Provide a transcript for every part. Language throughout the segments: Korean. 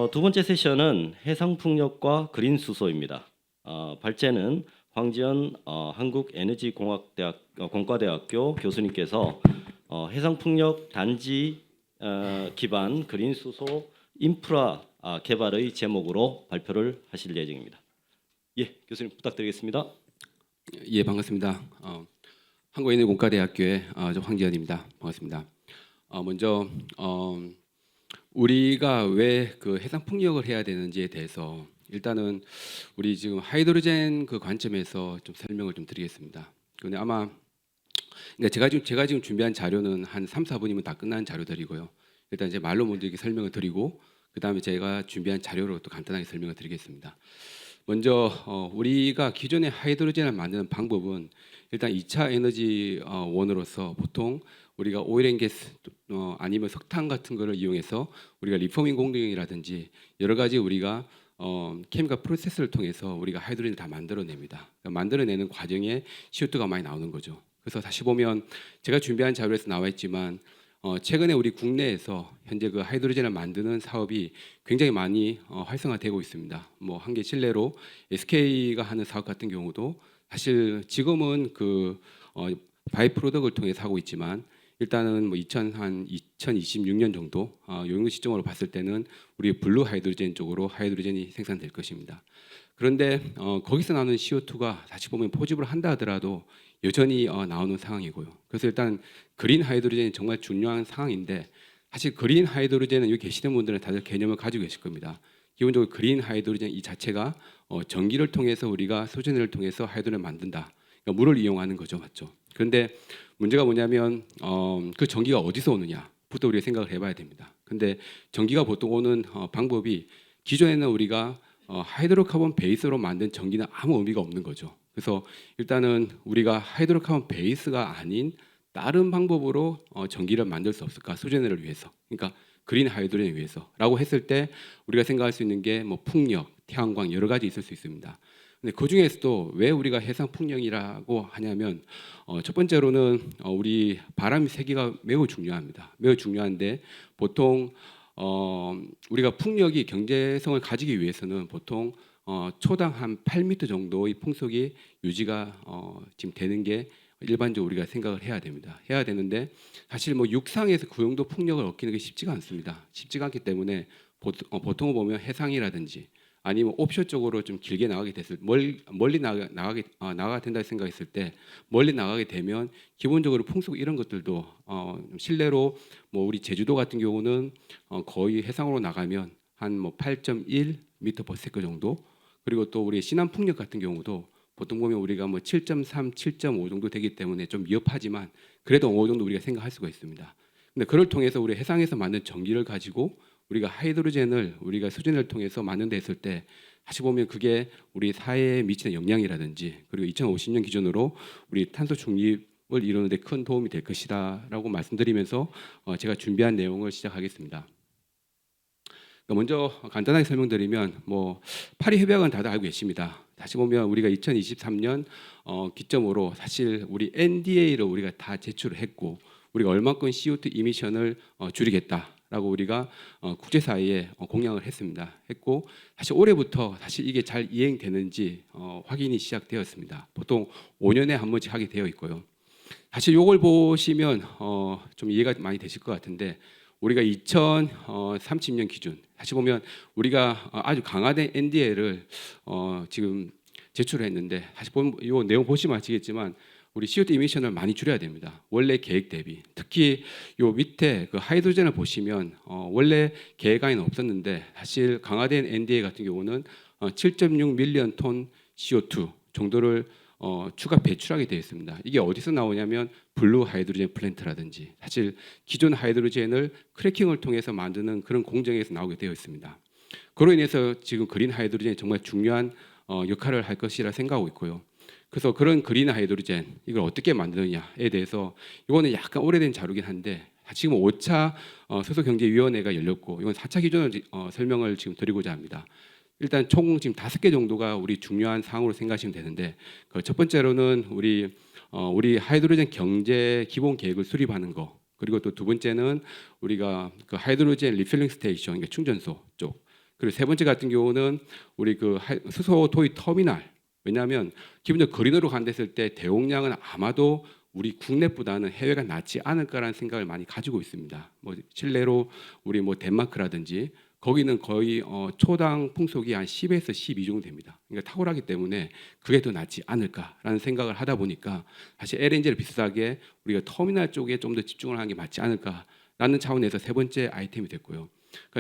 두 번째 세션은 해상풍력과 그린 수소입니다. 발제는 황지연 한국에너지공학대학 공과대학교 교수님께서 해상풍력 단지 기반 그린 수소 인프라 개발의 제목으로 발표를 하실 예정입니다. 예, 교수님 부탁드리겠습니다. 예, 반갑습니다. 한국에너지공과대학교의 저 황지연입니다. 반갑습니다. 먼저 우리가 왜 그 해상 풍력을 해야 되는지에 대해서 일단은 우리 지금 하이드로젠 그 관점에서 좀 설명을 좀 드리겠습니다. 근데 아마 그러니까 제가 지금 준비한 자료는 한 3, 4분이면 다 끝난 자료들이고요. 일단 이제 말로 먼저 이렇게 설명을 드리고 그다음에 제가 준비한 자료로 또 간단하게 설명을 드리겠습니다. 먼저 우리가 기존의 하이드로젠을 만드는 방법은 일단 2차 에너지 원으로서 보통 우리가 오일앤가스 아니면 석탄 같은 거를 이용해서 우리가 리포밍 공정이라든지 여러 가지 우리가 케미컬 프로세스를 통해서 우리가 하이드로젠을 다 만들어냅니다. 만들어내는 과정에 CO2가 많이 나오는 거죠. 그래서 다시 보면 제가 준비한 자료에서 나와 있지만 최근에 우리 국내에서 현재 그 하이드로젠을 만드는 사업이 굉장히 많이 활성화되고 있습니다. 뭐 한 개 실례로 SK가 하는 사업 같은 경우도 사실 지금은 그 바이 프로덕트를 통해서 하고 있지만 일단은 뭐 2026년 정도 요 시점으로 봤을 때는 우리 블루 하이드로젠 쪽으로 하이드로젠이 생산될 것입니다. 그런데 거기서 나오는 CO2가 다시 보면 포집을 한다 하더라도 여전히 나오는 상황이고요. 그래서 일단 그린 하이드로젠이 정말 중요한 상황인데 사실 그린 하이드로젠은 여기 계시는 분들은 다들 개념을 가지고 계실 겁니다. 기본적으로 그린 하이드로젠 이 자체가 전기를 통해서 우리가 소재를 통해서 하이드로젠을 만든다. 그러니까 물을 이용하는 거죠, 맞죠? 그런데 문제가 뭐냐면 그 전기가 어디서 오느냐부터 우리가 생각을 해봐야 됩니다. 근데 전기가 보통 오는 방법이 기존에는 우리가 하이드로카본 베이스로 만든 전기는 아무 의미가 없는 거죠. 그래서 일단은 우리가 하이드로카본 베이스가 아닌 다른 방법으로 전기를 만들 수 없을까? 수제너를 위해서. 그러니까 그린 하이드로젠을 위해서라고 했을 때 우리가 생각할 수 있는 게 뭐 풍력, 태양광 여러 가지 있을 수 있습니다. 근데 그 중에서도 왜 우리가 해상 풍력이라고 하냐면 첫 번째로는 우리 바람 세기가 매우 중요합니다. 매우 중요한데 보통 우리가 풍력이 경제성을 가지기 위해서는 보통 초당 한 8m 정도의 풍속이 유지가 지금 되는 게 일반적으로 우리가 생각을 해야 됩니다. 해야 되는데 사실 뭐 육상에서 그 정도 풍력을 얻기는 게 쉽지가 않습니다. 쉽지가 않기 때문에 보통 보면 해상이라든지 아니면 옵쇼 쪽으로 좀 길게 나가게 됐을 멀리 나가게 된다 생각했을 때 멀리 나가게 되면 기본적으로 풍속 이런 것들도 실내로 뭐 우리 제주도 같은 경우는 거의 해상으로 나가면 한 뭐 8.1m/s 정도 그리고 또 우리 신안풍력 같은 경우도 보통 보면 우리가 뭐 7.3, 7.5 정도 되기 때문에 좀 위협하지만 그래도 어느 정도 우리가 생각할 수가 있습니다. 근데 그걸 통해서 우리 해상에서 만든 전기를 가지고 우리가 하이드로젠을 우리가 수진을 통해서 만든다 했을 때 다시 보면 그게 우리 사회에 미치는 영향이라든지 그리고 2050년 기준으로 우리 탄소 중립을 이루는 데 큰 도움이 될 것이다라고 말씀드리면서 제가 준비한 내용을 시작하겠습니다. 먼저 간단하게 설명드리면 뭐 파리 협약은 다들 알고 계십니다. 다시 보면 우리가 2023년 기점으로 사실 우리 NDA를 우리가 다 제출을 했고 우리가 얼마큼 CO2 이미션을 줄이겠다라고 우리가 국제사회에 공약을 했고 사실 올해부터 사실 이게 잘 이행되는지 확인이 시작되었습니다. 보통 5년에 한 번씩 하게 되어 있고요. 사실 이걸 보시면 좀 이해가 많이 되실 것 같은데 우리가 2030년 기준 다시 보면 우리가 아주 강화된 NDA를 지금 제출을 했는데 다시 보면 이 내용 보시면 아시겠지만 우리 CO2 이미션을 많이 줄여야 됩니다. 원래 계획 대비 특히 요 밑에 그 하이드로젠을 보시면 원래 계획안에는 없었는데 사실 강화된 NDA 같은 경우는 7.6 밀리언 톤 CO2 정도를 추가 배출하게 되어 있습니다. 이게 어디서 나오냐면 블루 하이드로젠 플랜트라든지 사실 기존 하이드로젠을 크래킹을 통해서 만드는 그런 공정에서 나오게 되어 있습니다. 그로 인해서 지금 그린 하이드로젠이 정말 중요한 역할을 할 것이라 생각하고 있고요. 그래서 그런 그린 하이드로젠 이걸 어떻게 만드느냐에 대해서 이거는 약간 오래된 자료긴 한데 지금 5차 소속경제위원회가 열렸고 이건 4차 기준을 설명을 지금 드리고자 합니다. 일단 총 지금 5개 정도가 우리 중요한 사항으로 생각하시면 되는데 첫 번째로는 우리 하이드로젠 경제 기본 계획을 수립하는 거 그리고 또 두 번째는 우리가 그 하이드로젠 리필링 스테이션 그러니까 충전소 쪽 그리고 세 번째 같은 경우는 우리 그 수소 도입 터미널. 왜냐하면 기본적으로 거리너로 간댔을 때 대용량은 아마도 우리 국내보다는 해외가 낫지 않을까라는 생각을 많이 가지고 있습니다. 뭐 실내로 우리 뭐 덴마크라든지 거기는 거의 초당 풍속이 한 10에서 12 정도 됩니다. 그러니까 탁월하기 때문에 그게 더 낫지 않을까라는 생각을 하다 보니까 사실 LNG를 비슷하게 우리가 터미널 쪽에 좀 더 집중을 하는 게 맞지 않을까라는 차원에서 세 번째 아이템이 됐고요.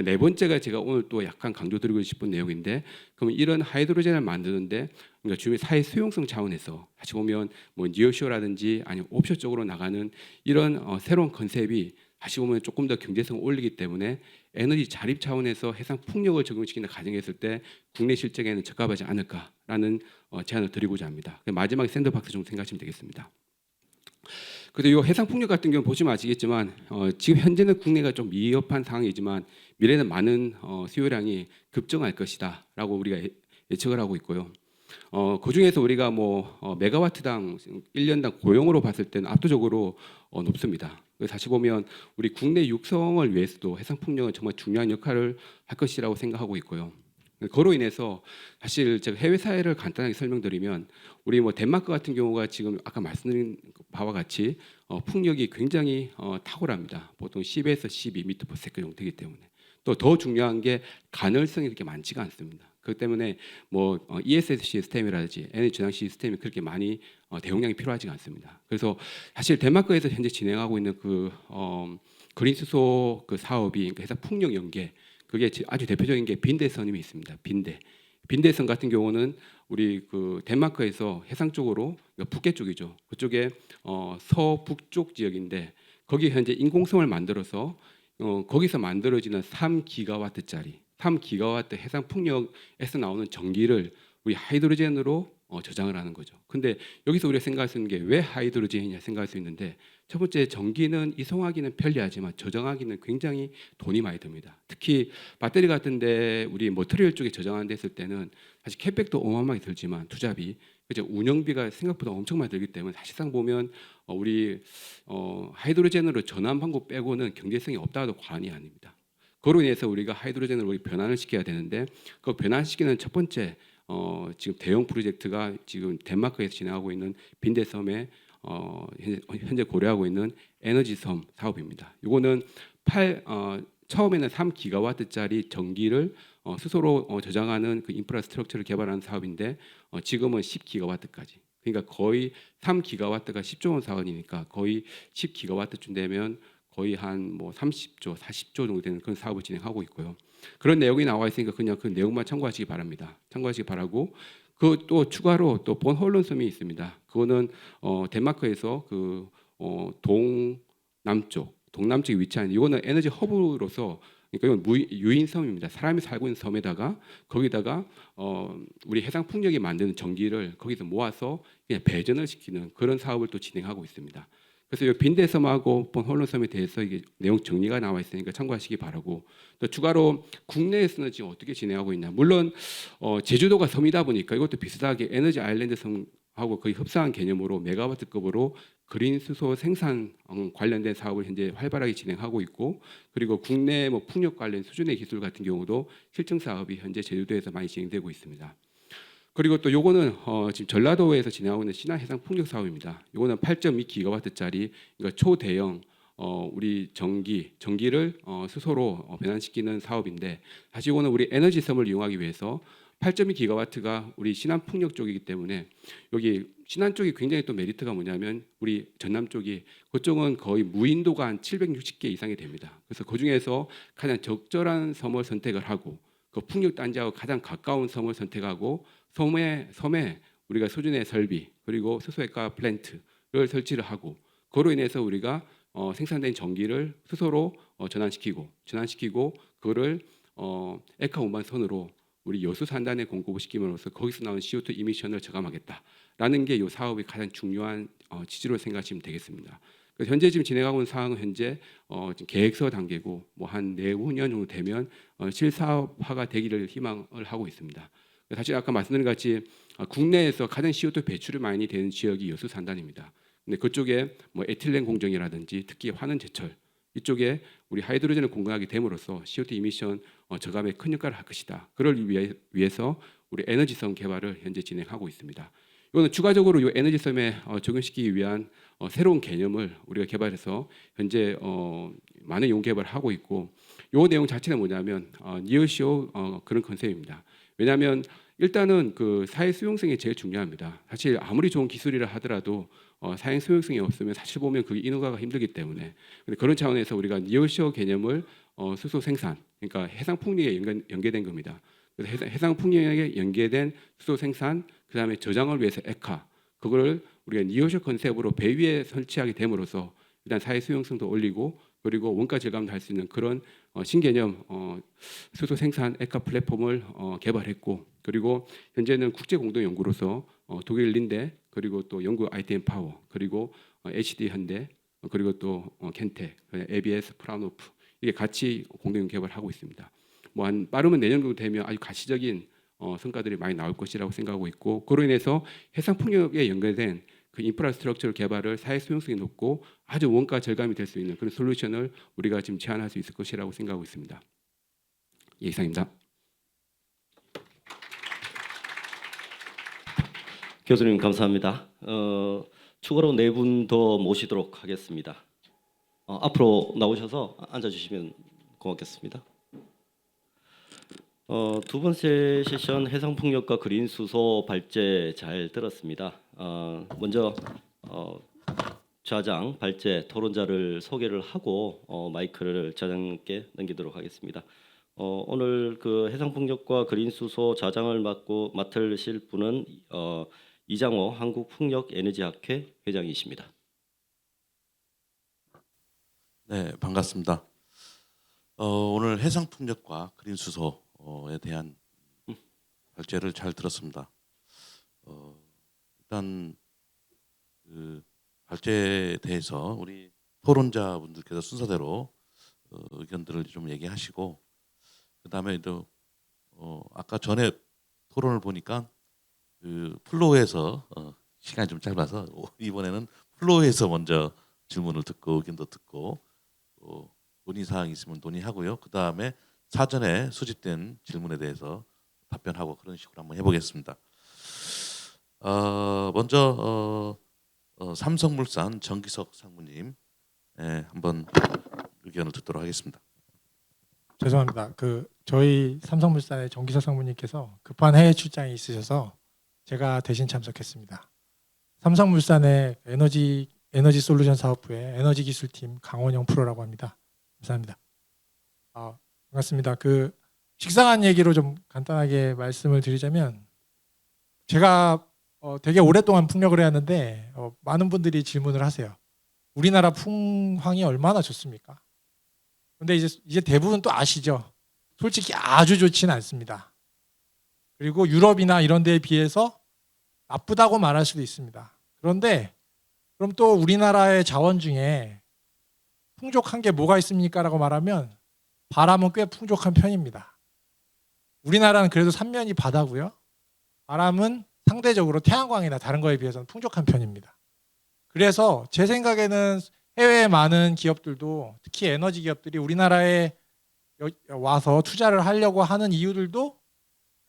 네 번째가 제가 오늘 또 약간 강조드리고 싶은 내용인데, 그러면 이런 하이드로젠을 만드는데 그러니까 주변 사회 수용성 차원에서 다시 보면 뭐 니어쇼라든지 아니면 옵쇼 쪽으로 나가는 이런 새로운 컨셉이 다시 보면 조금 더 경제성을 올리기 때문에 에너지 자립 차원에서 해상 풍력을 적용시키는 가정했을 때 국내 실적에는 적합하지 않을까라는 제안을 드리고자 합니다. 마지막에 샌드박스 정도 생각하시면 되겠습니다. 그리고 이 해상 풍력 같은 경우 보시면 아시겠지만 지금 현재는 국내가 좀 미흡한 상황이지만 미래는 많은 수요량이 급증할 것이다라고 우리가 예측을 하고 있고요. 그 중에서 우리가 뭐 메가와트당 1년당 고용으로 봤을 때는 압도적으로 높습니다. 다시 보면 우리 국내 육성을 위해서도 해상 풍력은 정말 중요한 역할을 할 것이라고 생각하고 있고요. 그로 인해서 사실 제가 해외 사례를 간단하게 설명드리면 우리 뭐 덴마크 같은 경우가 지금 아까 말씀드린 바와 같이 풍력이 굉장히 탁월합니다. 보통 10에서 12m/s 정도 되기 때문에 또 더 중요한 게 가널성이 그렇게 많지가 않습니다. 그렇기 때문에 뭐 ESS 시스템이라든지 에너지 전환 시스템이 그렇게 많이 대용량이 필요하지가 않습니다. 그래서 사실 덴마크에서 현재 진행하고 있는 그 그린 수소 그 사업이 그러니까 해상 풍력 연계 그게 아주 대표적인 게 빈대선임이 있습니다. 빈대선 같은 경우는 우리 그 덴마크에서 해상 쪽으로 그러니까 북계 쪽이죠. 그쪽에 서북쪽 지역인데 거기 현재 인공섬을 만들어서 거기서 만들어지는 3기가와트짜리 3기가와트 해상 풍력에서 나오는 전기를 우리 하이드로젠으로 저장을 하는 거죠. 근데 여기서 우리가 생각할 수 있는 게 왜 하이드로젠이냐 생각할 수 있는데 첫 번째 전기는 이송하기는 편리하지만 저장하기는 굉장히 돈이 많이 듭니다. 특히 배터리 같은데 우리 머터리얼 쪽에 저장하는 데 했을 때는 사실 캐백도 어마어마하게 들지만 투자비 그죠 운영비가 생각보다 엄청 많이 들기 때문에 사실상 보면 우리 하이드로젠으로 전환 방법 빼고는 경제성이 없다도 과언이 아닙니다. 그로 인해서 우리가 하이드로젠을 우리 변환을 시켜야 되는데 그 변환시키는 첫 번째 지금 대형 프로젝트가 지금 덴마크에서 진행하고 있는 빈대섬에 현재 고려하고 있는 에너지섬 사업입니다. 이거는 처음에는 3기가와트짜리 전기를 스스로 저장하는 그 인프라스트럭처를 개발하는 사업인데 지금은 10기가와트까지. 그러니까 거의 3기가와트가 10조 원 사업이니까 거의 10기가와트쯤 되면 거의 한 뭐 30조, 40조 정도 되는 그런 사업을 진행하고 있고요. 그런 내용이 나와 있으니까 그냥 그 내용만 참고하시기 바랍니다. 참고하시기 바라고 그 또 추가로 또 본홀론섬이 있습니다. 그거는 덴마크에서 그 동남쪽에 위치한 이거는 에너지 허브로서 그러니까 이건 유인섬입니다. 사람이 살고 있는 섬에다가 거기다가 우리 해상 풍력이 만드는 전기를 거기서 모아서 그냥 배전을 시키는 그런 사업을 또 진행하고 있습니다. 그래서 이 빈대섬하고 본홀론섬에 대해서 이게 내용 정리가 나와 있으니까 참고하시기 바라고 또 추가로 국내에서는 지금 어떻게 진행하고 있냐 물론 제주도가 섬이다 보니까 이것도 비슷하게 에너지 아일랜드 섬하고 거의 흡사한 개념으로 메가와트급으로 그린 수소 생산 관련된 사업을 현재 활발하게 진행하고 있고 그리고 국내 뭐 풍력 관련 수준의 기술 같은 경우도 실증 사업이 현재 제주도에서 많이 진행되고 있습니다. 그리고 또 요거는 지금 전라도에서 진행하고 있는 신안 해상 풍력 사업입니다. 요거는 8.2기가와트짜리 그러니까 초대형 우리 전기를 수소로 변환시키는 사업인데 사실 이거는 우리 에너지섬을 이용하기 위해서 8.2기가와트가 우리 신안 풍력 쪽이기 때문에 여기 신안 쪽이 굉장히 또 메리트가 뭐냐면 우리 전남 쪽이 그쪽은 거의 무인도가 한 760개 이상이 됩니다. 그래서 그 중에서 가장 적절한 섬을 선택을 하고 그 풍력 단지하고 가장 가까운 섬을 선택하고 섬에 우리가 수준의 설비 그리고 수소액화 플랜트를 설치를 하고 그로 인해서 우리가 생산된 전기를 수소로 전환시키고 그거를 액화 운반선으로 우리 여수 산단에 공급을 시킴으로써 거기서 나오는 CO2 이미션을 저감하겠다라는 게 이 사업의 가장 중요한 취지로 생각하시면 되겠습니다. 그래서 현재 지금 진행하고 있는 사항은 현재 지금 계획서 단계고 뭐 한 내후년 정도 되면 실사업화가 되기를 희망을 하고 있습니다. 사실 아까 말씀드린 같이 국내에서 가장 CO2 배출이 많이 되는 지역이 여수 산단입니다. 근데 그쪽에 뭐 에틸렌 공정이라든지 특히 환원 제철 이쪽에 우리 하이드로젠을 공급하게 됨으로써 CO2 이미션 저감에 큰 역할을 할 것이다. 그를 위해서 우리 에너지섬 개발을 현재 진행하고 있습니다. 이거는 추가적으로 이 에너지섬에 적용시키기 위한 새로운 개념을 우리가 개발해서 현재 많은 연구 개발을 하고 있고, 이 내용 자체는 뭐냐면 니어시오 그런 컨셉입니다. 왜냐하면 일단은 그 사회 수용성이 제일 중요합니다. 사실 아무리 좋은 기술이라 하더라도 사회 수용성이 없으면 사실 보면 그게 인허가가 힘들기 때문에, 근데 그런 차원에서 우리가 니어시오 개념을 수소 생산, 그러니까 해상 풍력에 연계된 겁니다. 그래서 해상 풍력에 연계된 수소 생산, 그다음에 저장을 위해서 액화, 그걸 우리가 니어시오 컨셉으로 배 위에 설치하게 됨으로써 일단 사회 수용성도 올리고, 그리고 원가 절감도 할 수 있는 그런 신개념 수소 생산 액화 플랫폼을 개발했고, 그리고 현재는 국제 공동 연구로서 독일 린데, 그리고 또 영국 ITM 파워, 그리고 HD 현대, 그리고 또 켄텍, ABS 프라노프, 이게 같이 공동 개발하고 있습니다. 뭐 한 빠르면 내년 정도 되면 아주 가시적인 성과들이 많이 나올 것이라고 생각하고 있고, 그로 인해서 해상 풍력에 연결된 그 인프라스트럭처 개발을 사회 수용성이 높고 아주 원가 절감이 될 수 있는 그런 솔루션을 우리가 지금 제안할 수 있을 것이라고 생각하고 있습니다. 예, 이상입니다. 교수님 감사합니다. 추가로 네 분 더 모시도록 하겠습니다. 앞으로 나오셔서 앉아주시면 고맙겠습니다. 두 번째 세션 해상풍력과 그린 수소 발제 잘 들었습니다. 먼저 좌장 발제 토론자를 소개를 하고 마이크를 좌장님께 넘기도록 하겠습니다. 오늘 그 해상풍력과 그린 수소 좌장을 맡으실 분은 이장호 한국풍력에너지학회 회장이십니다. 네, 반갑습니다. 오늘 해상풍력과 그린 수소에 대한 발제를 잘 들었습니다. 일단 그 발제에 대해서 우리 토론자분들께서 순서대로 의견들을 좀 얘기하시고, 그다음에 또 아까 전에 토론을 보니까 그 플로우에서 시간이 좀 짧아서 이번에는 플로우에서 먼저 질문을 듣고 의견도 듣고 논의 사항이 있으면 논의하고요. 그 다음에 사전에 수집된 질문에 대해서 답변하고 그런 식으로 한번 해보겠습니다. 먼저 삼성물산 정기석 상무님 한번 의견을 듣도록 하겠습니다. 죄송합니다. 저희 삼성물산의 정기석 상무님께서 급한 해외 출장이 있으셔서 제가 대신 참석했습니다. 삼성물산의 에너지 솔루션 사업부의 에너지 기술팀 강원영 프로라고 합니다. 감사합니다. 반갑습니다. 식상한 얘기로 좀 간단하게 말씀을 드리자면, 제가 되게 오랫동안 풍력을 해왔는데 많은 분들이 질문을 하세요. 우리나라 풍황이 얼마나 좋습니까? 근데 이제 대부분 또 아시죠? 솔직히 아주 좋지는 않습니다. 그리고 유럽이나 이런 데에 비해서 나쁘다고 말할 수도 있습니다. 그런데 그럼 또 우리나라의 자원 중에 풍족한 게 뭐가 있습니까? 라고 말하면 바람은 꽤 풍족한 편입니다. 우리나라는 그래도 삼면이 바다고요. 바람은 상대적으로 태양광이나 다른 거에 비해서는 풍족한 편입니다. 그래서 제 생각에는 해외의 많은 기업들도, 특히 에너지 기업들이 우리나라에 와서 투자를 하려고 하는 이유들도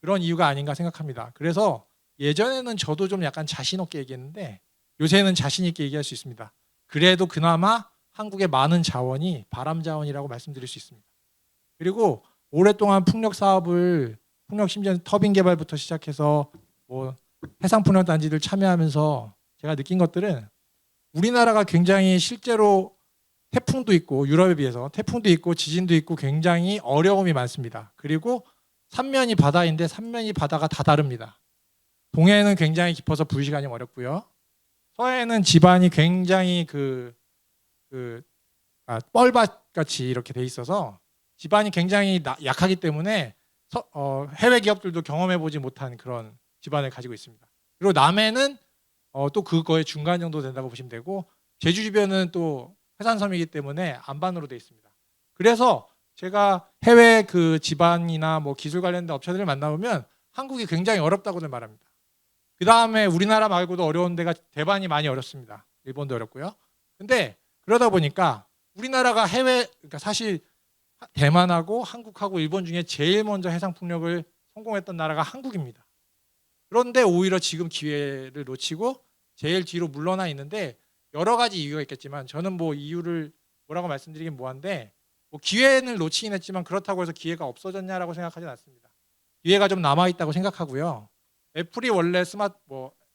그런 이유가 아닌가 생각합니다. 그래서 예전에는 저도 좀 약간 자신 없게 얘기했는데 요새는 자신 있게 얘기할 수 있습니다. 그래도 그나마 한국의 많은 자원이 바람 자원이라고 말씀드릴 수 있습니다. 그리고 오랫동안 풍력 사업을, 풍력 심지어 터빈 개발부터 시작해서 뭐 해상 풍력 단지들 참여하면서 제가 느낀 것들은, 우리나라가 굉장히 실제로 태풍도 있고, 유럽에 비해서 태풍도 있고 지진도 있고 굉장히 어려움이 많습니다. 그리고 삼면이 바다인데 삼면이 바다가 다 다릅니다. 동해는 굉장히 깊어서 부시간이 어렵고요. 서해는 지반이 굉장히 뻘밭 같이 이렇게 돼 있어서 지반이 굉장히 약하기 때문에 해외 기업들도 경험해보지 못한 그런 지반을 가지고 있습니다. 그리고 남해는 또 그거의 중간 정도 된다고 보시면 되고, 제주 주변은 또 해상섬이기 때문에 안반으로 돼 있습니다. 그래서 제가 해외 그 지반이나 뭐 기술 관련된 업체들을 만나보면 한국이 굉장히 어렵다고들 말합니다. 그 다음에 우리나라 말고도 어려운 데가 대만이 많이 어렵습니다. 일본도 어렵고요. 근데 그러다 보니까 우리나라가 해외 그러니까 사실 대만하고 한국하고 일본 중에 제일 먼저 해상 풍력을 성공했던 나라가 한국입니다. 그런데 오히려 지금 기회를 놓치고 제일 뒤로 물러나 있는데 여러 가지 이유가 있겠지만 저는 뭐 이유를 뭐라고 말씀드리긴 뭐한데 뭐 기회는 놓치긴 했지만 그렇다고 해서 기회가 없어졌냐라고 생각하지는 않습니다. 기회가 좀 남아 있다고 생각하고요. 애플이 원래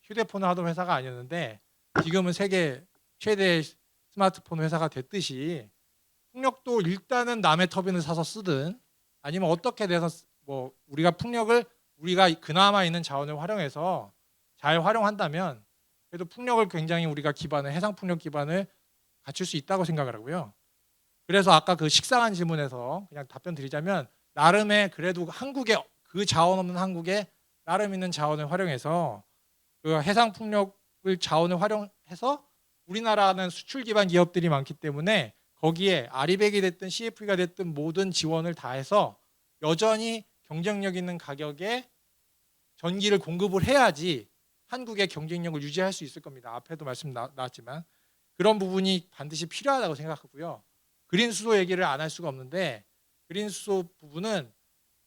휴대폰을 하던 회사가 아니었는데 지금은 세계 최대 스마트폰 회사가 됐듯이 풍력도 일단은 남의 터빈을 사서 쓰든 아니면 어떻게 돼서 뭐 우리가 풍력을 우리가 그나마 있는 자원을 활용해서 잘 활용한다면 그래도 풍력을 굉장히 우리가 기반을 해상 풍력 기반을 갖출 수 있다고 생각을 하고요. 그래서 아까 그 식상한 질문에서 그냥 답변 드리자면 나름의 그래도 한국에 그 자원 없는 한국에 나름 있는 자원을 활용해서 그 해상 풍력을 자원을 활용해서 우리나라는 수출 기반 기업들이 많기 때문에 거기에 아리백이 됐든 CF가 됐든 모든 지원을 다해서 여전히 경쟁력 있는 가격에 전기를 공급을 해야지 한국의 경쟁력을 유지할 수 있을 겁니다. 앞에도 말씀 나왔지만 그런 부분이 반드시 필요하다고 생각하고요. 그린 수소 얘기를 안 할 수가 없는데 그린 수소 부분은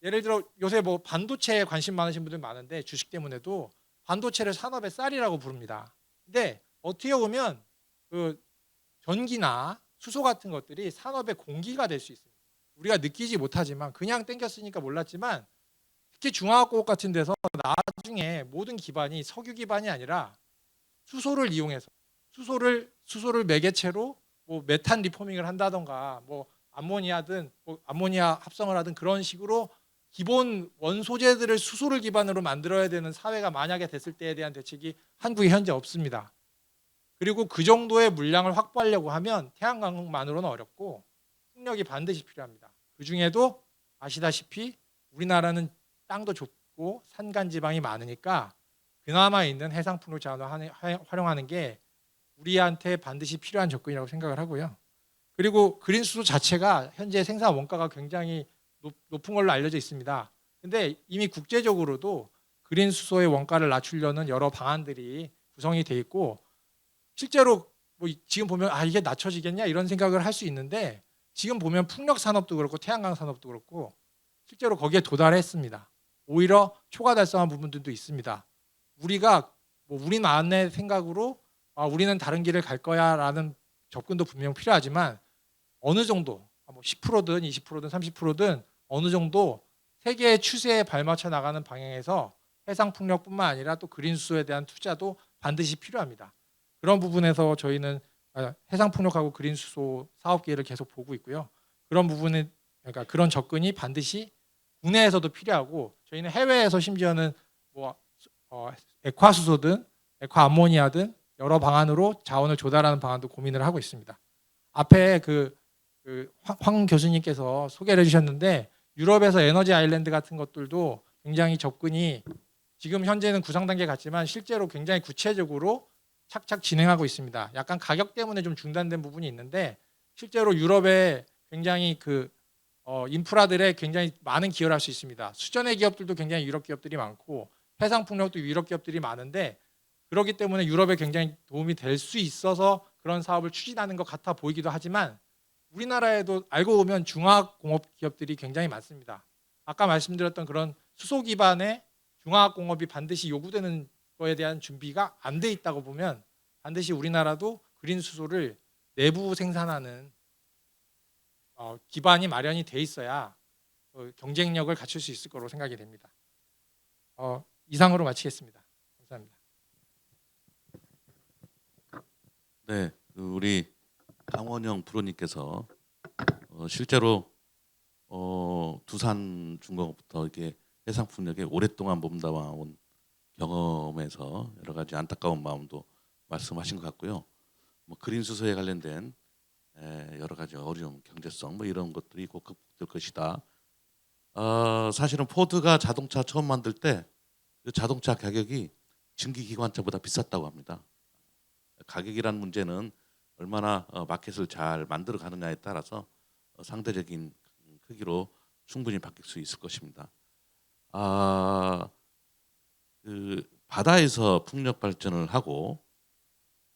예를 들어 요새 뭐 반도체에 관심 많으신 분들 많은데 주식 때문에도 반도체를 산업의 쌀이라고 부릅니다. 근데 어떻게 보면 그 전기나 수소 같은 것들이 산업의 공기가 될 수 있습니다. 우리가 느끼지 못하지만 그냥 땡겼으니까 몰랐지만 특히 중화학공업 같은 데서 나중에 모든 기반이 석유 기반이 아니라 수소를 이용해서 수소를 매개체로 뭐 메탄 리포밍을 한다던가 뭐 암모니아든 뭐 암모니아 합성을 하든 그런 식으로 기본 원소재들을 수소를 기반으로 만들어야 되는 사회가 만약에 됐을 때에 대한 대책이 한국에 현재 없습니다. 그리고 그 정도의 물량을 확보하려고 하면 태양광만으로는 어렵고 풍력이 반드시 필요합니다. 그 중에도 아시다시피 우리나라는 땅도 좁고 산간 지방이 많으니까 그나마 있는 해상 풍력 자원을 활용하는 게 우리한테 반드시 필요한 접근이라고 생각을 하고요. 그리고 그린 수소 자체가 현재 생산 원가가 굉장히 높은 걸로 알려져 있습니다. 근데 이미 국제적으로도 그린 수소의 원가를 낮추려는 여러 방안들이 구성이 돼 있고 실제로 뭐 지금 보면 이게 낮춰지겠냐 이런 생각을 할 수 있는데 지금 보면 풍력 산업도 그렇고 태양광 산업도 그렇고 실제로 거기에 도달했습니다. 오히려 초과 달성한 부분들도 있습니다. 우리가 뭐 우리만의 생각으로 우리는 다른 길을 갈 거야라는 접근도 분명 필요하지만 어느 정도 뭐 10%든 20%든 30%든 어느 정도 세계의 추세에 발맞춰 나가는 방향에서 해상 풍력뿐만 아니라 또 그린 수소에 대한 투자도 반드시 필요합니다. 그런 부분에서 저희는 해상 풍력하고 그린 수소 사업 기회를 계속 보고 있고요. 그런 부분은 그러니까 그런 접근이 반드시 국내에서도 필요하고 저희는 해외에서 심지어는 뭐 액화 수소든 액화 암모니아든 여러 방안으로 자원을 조달하는 방안도 고민을 하고 있습니다. 앞에 황 교수님께서 소개를 해주셨는데 유럽에서 에너지 아일랜드 같은 것들도 굉장히 접근이 지금 현재는 구상 단계 같지만 실제로 굉장히 구체적으로 착착 진행하고 있습니다. 약간 가격 때문에 좀 중단된 부분이 있는데 실제로 유럽에 굉장히 인프라들에 굉장히 많은 기여를 할 수 있습니다. 수전의 기업들도 굉장히 유럽 기업들이 많고 해상 풍력도 유럽 기업들이 많은데 그렇기 때문에 유럽에 굉장히 도움이 될 수 있어서 그런 사업을 추진하는 것 같아 보이기도 하지만 우리나라에도 알고 보면 중화공업 기업들이 굉장히 많습니다. 아까 말씀드렸던 그런 수소 기반의 중화공업이 반드시 요구되는 거에 대한 준비가 안 돼 있다고 보면 반드시 우리나라도 그린 수소를 내부 생산하는 기반이 마련이 돼 있어야 경쟁력을 갖출 수 있을 거로 생각이 됩니다. 이상으로 마치겠습니다. 감사합니다. 네, 우리 강원영 프로님께서 실제로 두산 중공업부터 이렇게 해상 풍력에 오랫동안 몸담아온 경험에서 여러 가지 안타까운 마음도 말씀하신 것 같고요. 뭐 그린 수소에 관련된 여러 가지 어려움, 경제성 뭐 이런 것들이 곧 극복될 것이다. 사실은 포드가 자동차 처음 만들 때 그 자동차 가격이 증기 기관차보다 비쌌다고 합니다. 가격이란 문제는 얼마나 마켓을 잘 만들어 가느냐에 따라서 상대적인 크기로 충분히 바뀔 수 있을 것입니다. 그 바다에서 풍력 발전을 하고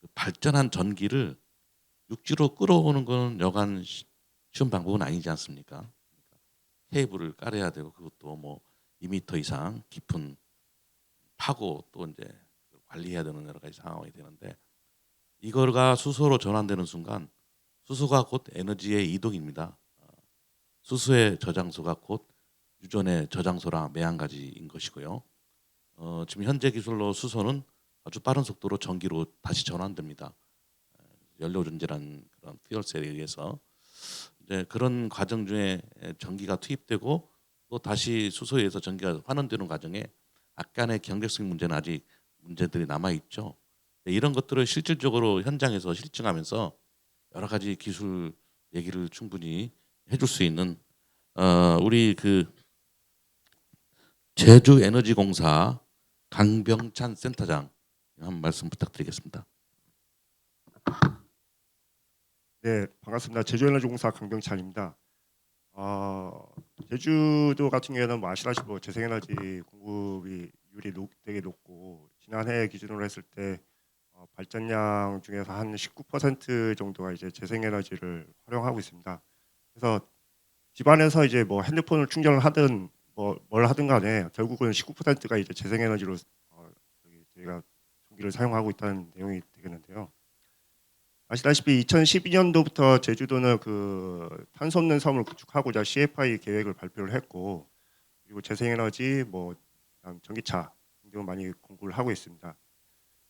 그 발전한 전기를 육지로 끌어오는 거는 여간 쉬운 방법은 아니지 않습니까? 케이블을 깔아야 되고 그것도 뭐 2m 이상 깊은 파고 또 이제 관리해야 되는 여러 가지 상황이 되는데 이거가 수소로 전환되는 순간 수소가 곧 에너지의 이동입니다. 수소의 저장소가 곧 유전의 저장소랑 매한가지인 것이고요. 지금 현재 기술로 수소는 아주 빠른 속도로 전기로 다시 전환됩니다. 연료전지라는 그런 퓨얼셀에 의해서 이제 그런 과정 중에 전기가 투입되고 또 다시 수소에 의해서 전기가 환원되는 과정에 약간의 경제성 문제는 아직 문제들이 남아 있죠. 이런 것들을 실질적으로 현장에서 실증하면서 여러 가지 기술 얘기를 충분히 해줄 수 있는 우리 그 제주에너지공사 강병찬 센터장 한 말씀 부탁드리겠습니다. 네, 반갑습니다. 제주에너지공사 강병찬입니다. 제주도 같은 경우에는 뭐 아시다시피 재생에너지 공급이 되게 높고 지난해 기준으로 했을 때 발전량 중에서 한 19% 정도가 이제 재생에너지를 활용하고 있습니다. 그래서 집안에서 이제 뭐 핸드폰을 충전을 하든 뭘 하든 간에 결국은 19%가 이제 재생에너지로 저희가 전기를 사용하고 있다는 내용이 되겠는데요. 아시다시피 2012년도부터 제주도는 그 탄소 없는 섬을 구축하고자 CFI 계획을 발표를 했고 그리고 재생에너지 그다음 전기차 등을 많이 공부를 하고 있습니다.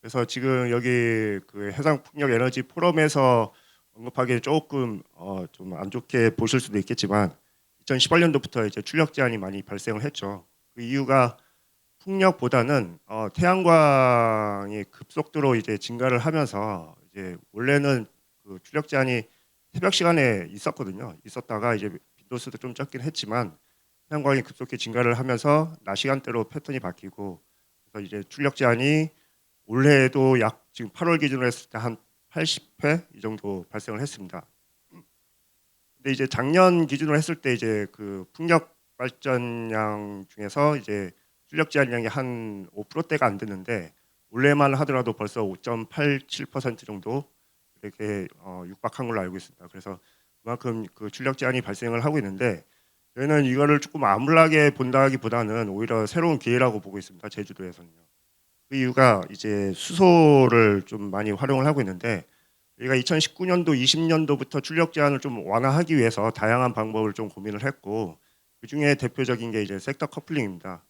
그래서 지금 여기 그 해상풍력 에너지 포럼에서 언급하기에 조금 좀 안 좋게 보실 수도 있겠지만 2018년도부터 이제 출력 제한이 많이 발생을 했죠. 그 이유가 풍력보다는 태양광이 급속도로 이제 증가를 하면서 이제 원래는 그 출력 제한이 새벽 시간에 있었다가 이제 빈도수도 좀 적긴 했지만 태양광이 급속히 증가를 하면서 낮 시간대로 패턴이 바뀌고 그래서 이제 출력 제한이 올해에도 약 지금 8월 기준으로 했을 때 한 80회 이 정도 발생을 했습니다. 근데 이제 작년 기준으로 했을 때 이제 그 풍력 발전량 중에서 이제 출력 제한량이 한 5%대가 안 됐는데 올해만 하더라도 벌써 5.87% 정도 이렇게 육박한 걸로 알고 있습니다. 그래서 그만큼 그 출력 제한이 발생을 하고 있는데 저희는 이거를 조금 암울하게 본다기보다는 오히려 새로운 기회라고 보고 있습니다. 제주도에서는요. 그 이유가 이제 수소를 좀 많이 활용을 하고 있는데 저희가 2019년도, 20년도부터 출력 제한을 좀 완화하기 위해서 다양한 방법을 좀 고민을 했고 그 중에 대표적인 게 이제 섹터 커플링입니다.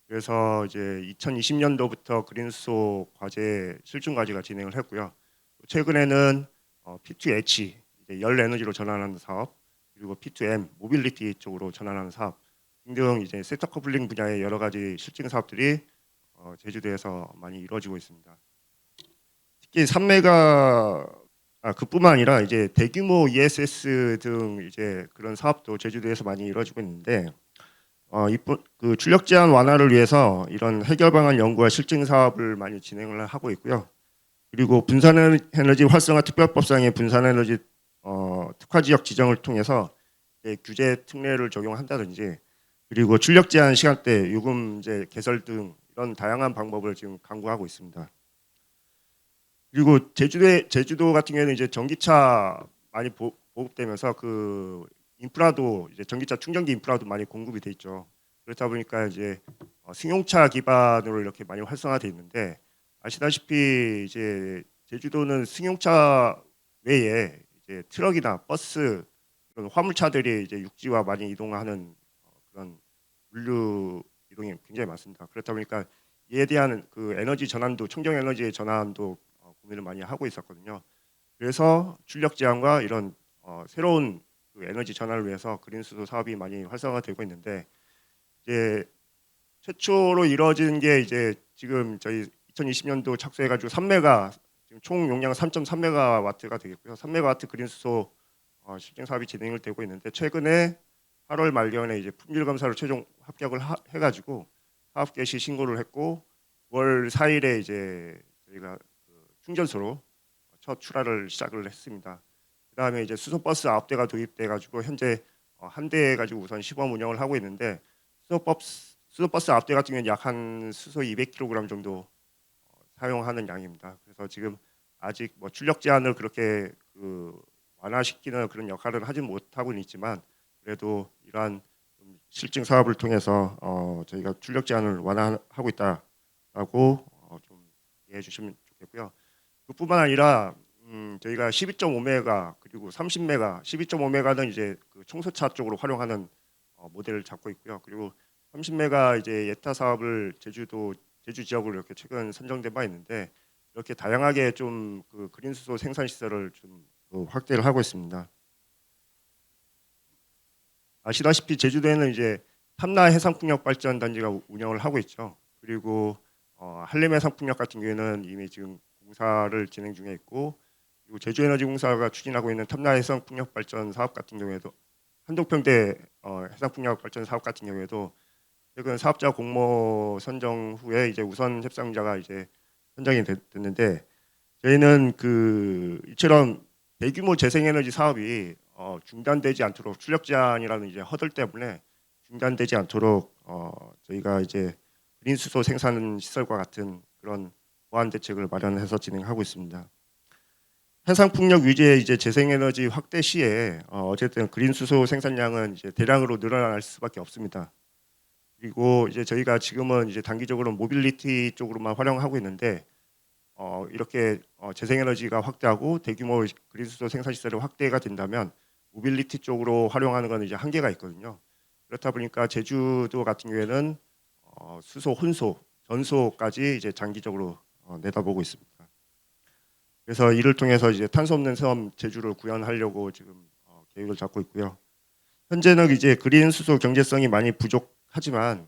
그래서 이제 2020년도부터 그린수소 과제 실증 과제가 진행을 했고요. 최근에는 P2H 이제 열 에너지로 전환하는 사업 그리고 P2M 모빌리티 쪽으로 전환하는 사업 등등 이제 섹터 커플링 분야의 여러 가지 실증 사업들이 제주도에서 많이 이루어지고 있습니다. 특히 3메가 그뿐만 아니라 이제 대규모 ESS 등 이제 그런 사업도 제주도에서 많이 이루어지고 있는데 그 출력 제한 완화를 위해서 이런 해결 방안 연구와 실증 사업을 많이 진행을 하고 있고요. 그리고 분산에너지 활성화 특별법상의 분산에너지 특화 지역 지정을 통해서 규제 특례를 적용한다든지 그리고 출력 제한 시간대 요금제 개설 등 이런 다양한 방법을 지금 강구하고 있습니다. 그리고 제주도 같은 경우에는 이제 전기차 많이 보급되면서 그 인프라도 이제 전기차 충전기 인프라도 많이 공급이 돼 있죠. 그렇다 보니까 이제 승용차 기반으로 이렇게 많이 활성화돼 있는데 아시다시피 이제 제주도는 승용차 외에 이제 트럭이나 버스 이런 화물차들이 이제 육지와 많이 이동하는 그런 물류 이동이 굉장히 많습니다. 그렇다 보니까 이에 대한 그 에너지 전환도 청정 에너지의 전환도 고민을 많이 하고 있었거든요. 그래서 출력 제한과 이런 새로운 그 에너지 전환을 위해서 그린수소 사업이 많이 활성화되고 있는데 이제 최초로 이루어진 게 이제 지금 저희 2020년도 착수해가지고 3메가 지금 총 용량 3.3메가와트가 되겠고요. 3메가와트 그린수소 실증 사업이 진행을 되고 있는데 최근에 8월 말경에 이제 품질 검사로 최종 합격을 해가지고 사업 개시 신고를 했고 9월 4일에 이제 저희가 그 충전소로 첫 출하를 시작을 했습니다. 그다음에 이제 수소 버스 9대가 도입돼 가지고 현재 한 대 가지고 우선 시범 운영을 하고 있는데 수소 버스 9대 같은 경우는 약 한 수소 200kg 정도 사용하는 양입니다. 그래서 지금 아직 뭐 출력 제한을 그렇게 그 완화시키는 그런 역할을 하진 못하고는 있지만 그래도 이러한 좀 실증 사업을 통해서 저희가 출력 제한을 완화하고 있다라고 좀 이해해 주시면 좋겠고요. 그뿐만 아니라 저희가 12.5메가 그리고 30메가, 12.5메가는 이제 그 청소차 쪽으로 활용하는 모델을 잡고 있고요. 그리고 30메가 이제 예타 사업을 제주 지역으로 이렇게 최근 선정된 바 있는데 이렇게 다양하게 좀 그 그린 수소 생산 시설을 좀 확대를 하고 있습니다. 아시다시피 제주도에는 이제 탐라 해상풍력 발전 단지가 운영을 하고 있죠. 그리고 한림 해상풍력 같은 경우에는 이미 지금 공사를 진행 중에 있고, 그리고 제주에너지공사가 추진하고 있는 탐라 해상풍력 발전 사업 같은 경우에도 한독평대 해상풍력 발전 사업 같은 경우에도 최근 사업자 공모 선정 후에 이제 우선 협상자가 이제 선정이 됐는데 저희는 그 이처럼 대규모 재생에너지 사업이 중단되지 않도록 출력 제한이라는 이제 허들 때문에 중단되지 않도록 저희가 이제 그린 수소 생산 시설과 같은 그런 보완 대책을 마련해서 진행하고 있습니다. 해상 풍력 위주의 이제 재생에너지 확대 시에 어쨌든 그린 수소 생산량은 이제 대량으로 늘어날 수밖에 없습니다. 그리고 이제 저희가 지금은 이제 단기적으로 모빌리티 쪽으로만 활용하고 있는데 이렇게 재생에너지가 확대하고 대규모 그린 수소 생산 시설이 확대가 된다면 모빌리티 쪽으로 활용하는 건 이제 한계가 있거든요. 그렇다 보니까 제주도 같은 경우에는 수소, 혼소, 전소까지 이제 장기적으로 내다보고 있습니다. 그래서 이를 통해서 이제 탄소 없는 섬 제주를 구현하려고 지금 계획을 잡고 있고요. 현재는 이제 그린 수소 경제성이 많이 부족하지만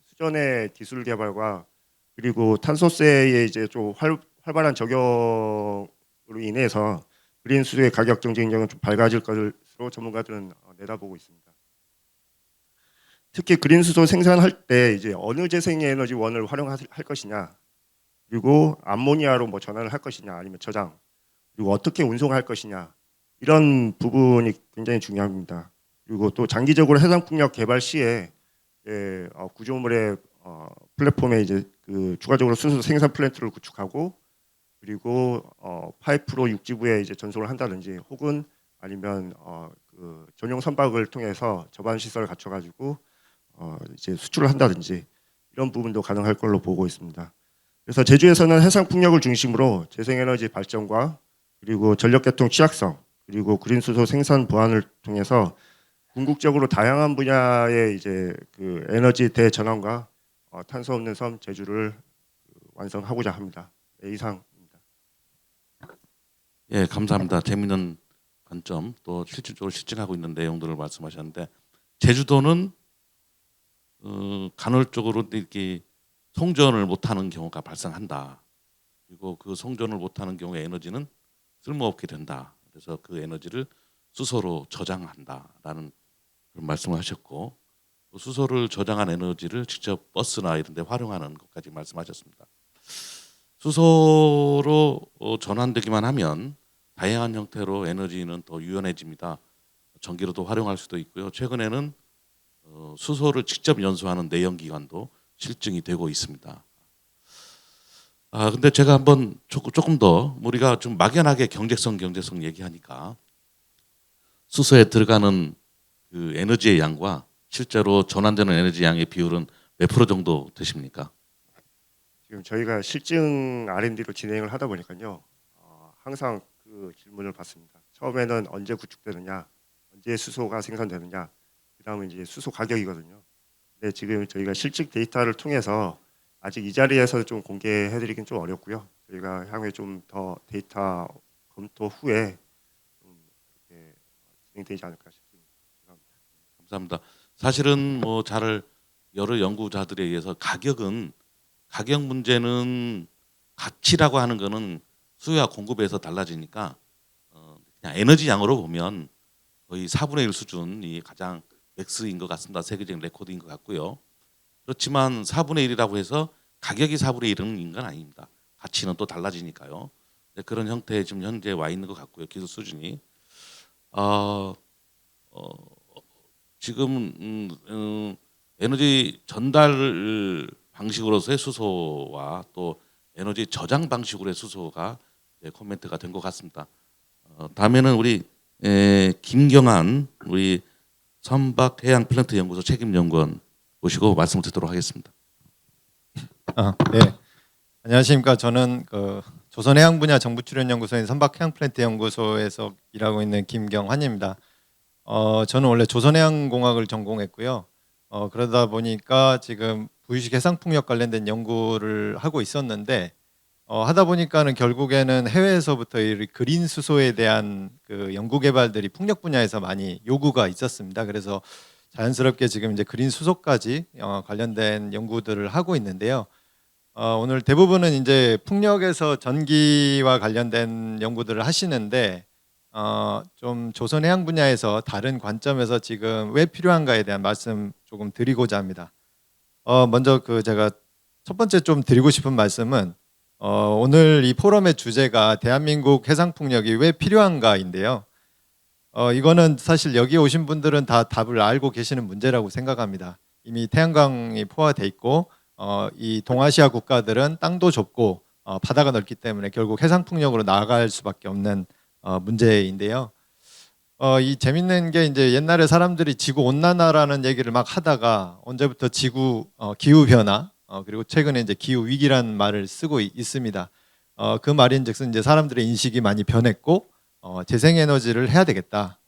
수전의 기술 개발과 그리고 탄소세의 이제 좀 활발한 적용으로 인해서 그린 수소의 가격 경쟁력은 좀 밝아질 것으로 전문가들은 내다보고 있습니다. 특히 그린 수소 생산할 때 이제 어느 재생에너지원을 활용할 것이냐, 그리고 암모니아로 뭐 전환을 할 것이냐, 아니면 저장, 그리고 어떻게 운송할 것이냐, 이런 부분이 굉장히 중요합니다. 그리고 또 장기적으로 해상풍력 개발 시에 구조물의 플랫폼에 이제 그 추가적으로 수소 생산 플랜트를 구축하고, 그리고 파이프로 육지부에 이제 전송을 한다든지, 혹은 아니면 그 전용 선박을 통해서 저반 시설을 갖춰가지고 이제 수출을 한다든지 이런 부분도 가능할 걸로 보고 있습니다. 그래서 제주에서는 해상 풍력을 중심으로 재생에너지 발전과 그리고 전력계통 취약성, 그리고 그린 수소 생산 보완을 통해서 궁극적으로 다양한 분야의 이제 그 에너지 대전환과 탄소 없는 섬 제주를 완성하고자 합니다. 네, 이상입니다. 예, 감사합니다. 재미있는 관점 또 실질적으로 실증하고 있는 내용들을 말씀하셨는데 제주도는 간헐적으로 이렇게 송전을 못하는 경우가 발생한다. 그리고 그 송전을 못하는 경우에 에너지는 쓸모없게 된다. 그래서 그 에너지를 수소로 저장한다라는 그런 말씀을 하셨고, 수소를 저장한 에너지를 직접 버스나 이런 데 활용하는 것까지 말씀하셨습니다. 수소로 전환되기만 하면 다양한 형태로 에너지는 더 유연해집니다. 전기로도 활용할 수도 있고요. 최근에는 수소를 직접 연소하는 내연기관도 실증이 되고 있습니다. 근데 제가 한번 조금 더 우리가 좀 막연하게 경제성 얘기하니까 수소에 들어가는 그 에너지의 양과 실제로 전환되는 에너지 양의 비율은 몇 프로 정도 되십니까? 지금 저희가 실증 R&D로 진행을 하다 보니까요, 항상 그 질문을 받습니다. 처음에는 언제 구축되느냐, 언제 수소가 생산되느냐, 그다음에 이제 수소 가격이거든요. 근데 지금 저희가 실측 데이터를 통해서 아직 이 자리에서 좀 공개해드리긴 좀 어렵고요. 저희가 향후에 좀 더 데이터 검토 후에 좀 이렇게 진행되지 않을까 싶습니다. 감사합니다. 사실은 뭐 잘 여러 연구자들에 의해서 가격 문제는 가치라고 하는 거는 수요와 공급에서 달라지니까 그냥 에너지 양으로 보면 거의 4분의 1 수준이 가장 맥스인 것 같습니다. 세계적인 레코드인 것 같고요. 그렇지만 4분의 1이라고 해서 가격이 4분의 1인 건 아닙니다. 가치는 또 달라지니까요. 그런 형태에 지금 현재 와 있는 것 같고요. 기술 수준이 지금 에너지 전달 방식으로서의 수소와 또 에너지 저장 방식으로의 수소가 코멘트가 된 것 같습니다. 다음에는 우리 김경환 우리 선박해양플랜트 연구소 책임연구원 모시고 말씀을 듣도록 하겠습니다. 네. 안녕하십니까. 저는 그 조선해양 분야 정부출연연구소인 선박해양플랜트 연구소에서 일하고 있는 김경환입니다. 저는 원래 조선해양공학을 전공했고요. 그러다 보니까 지금 부유식 해상풍력 관련된 연구를 하고 있었는데 하다 보니까는 결국에는 해외에서부터 이 그린 수소에 대한 그 연구 개발들이 풍력 분야에서 많이 요구가 있었습니다. 그래서 자연스럽게 지금 이제 그린 수소까지 관련된 연구들을 하고 있는데요. 오늘 대부분은 이제 풍력에서 전기와 관련된 연구들을 하시는데 좀 조선해양 분야에서 다른 관점에서 지금 왜 필요한가에 대한 말씀 조금 드리고자 합니다. 먼저 그 제가 첫 번째 좀 드리고 싶은 말씀은 오늘 이 포럼의 주제가 대한민국 해상풍력이 왜 필요한가인데요. 이거는 사실 여기 오신 분들은 다 답을 알고 계시는 문제라고 생각합니다. 이미 태양광이 포화돼 있고 이 동아시아 국가들은 땅도 좁고 바다가 넓기 때문에 결국 해상풍력으로 나아갈 수밖에 없는 문제인데요. 이 재밌는 게 이제 옛날에 사람들이 지구 온난화라는 얘기를 막 하다가 언제부터 지구 기후 변화 그리고 최근에 이제 기후 위기라는 말을 쓰고 있습니다. 그 말인즉슨 이제 사람들의 인식이 많이 변했고 재생에너지를 해야 되겠다.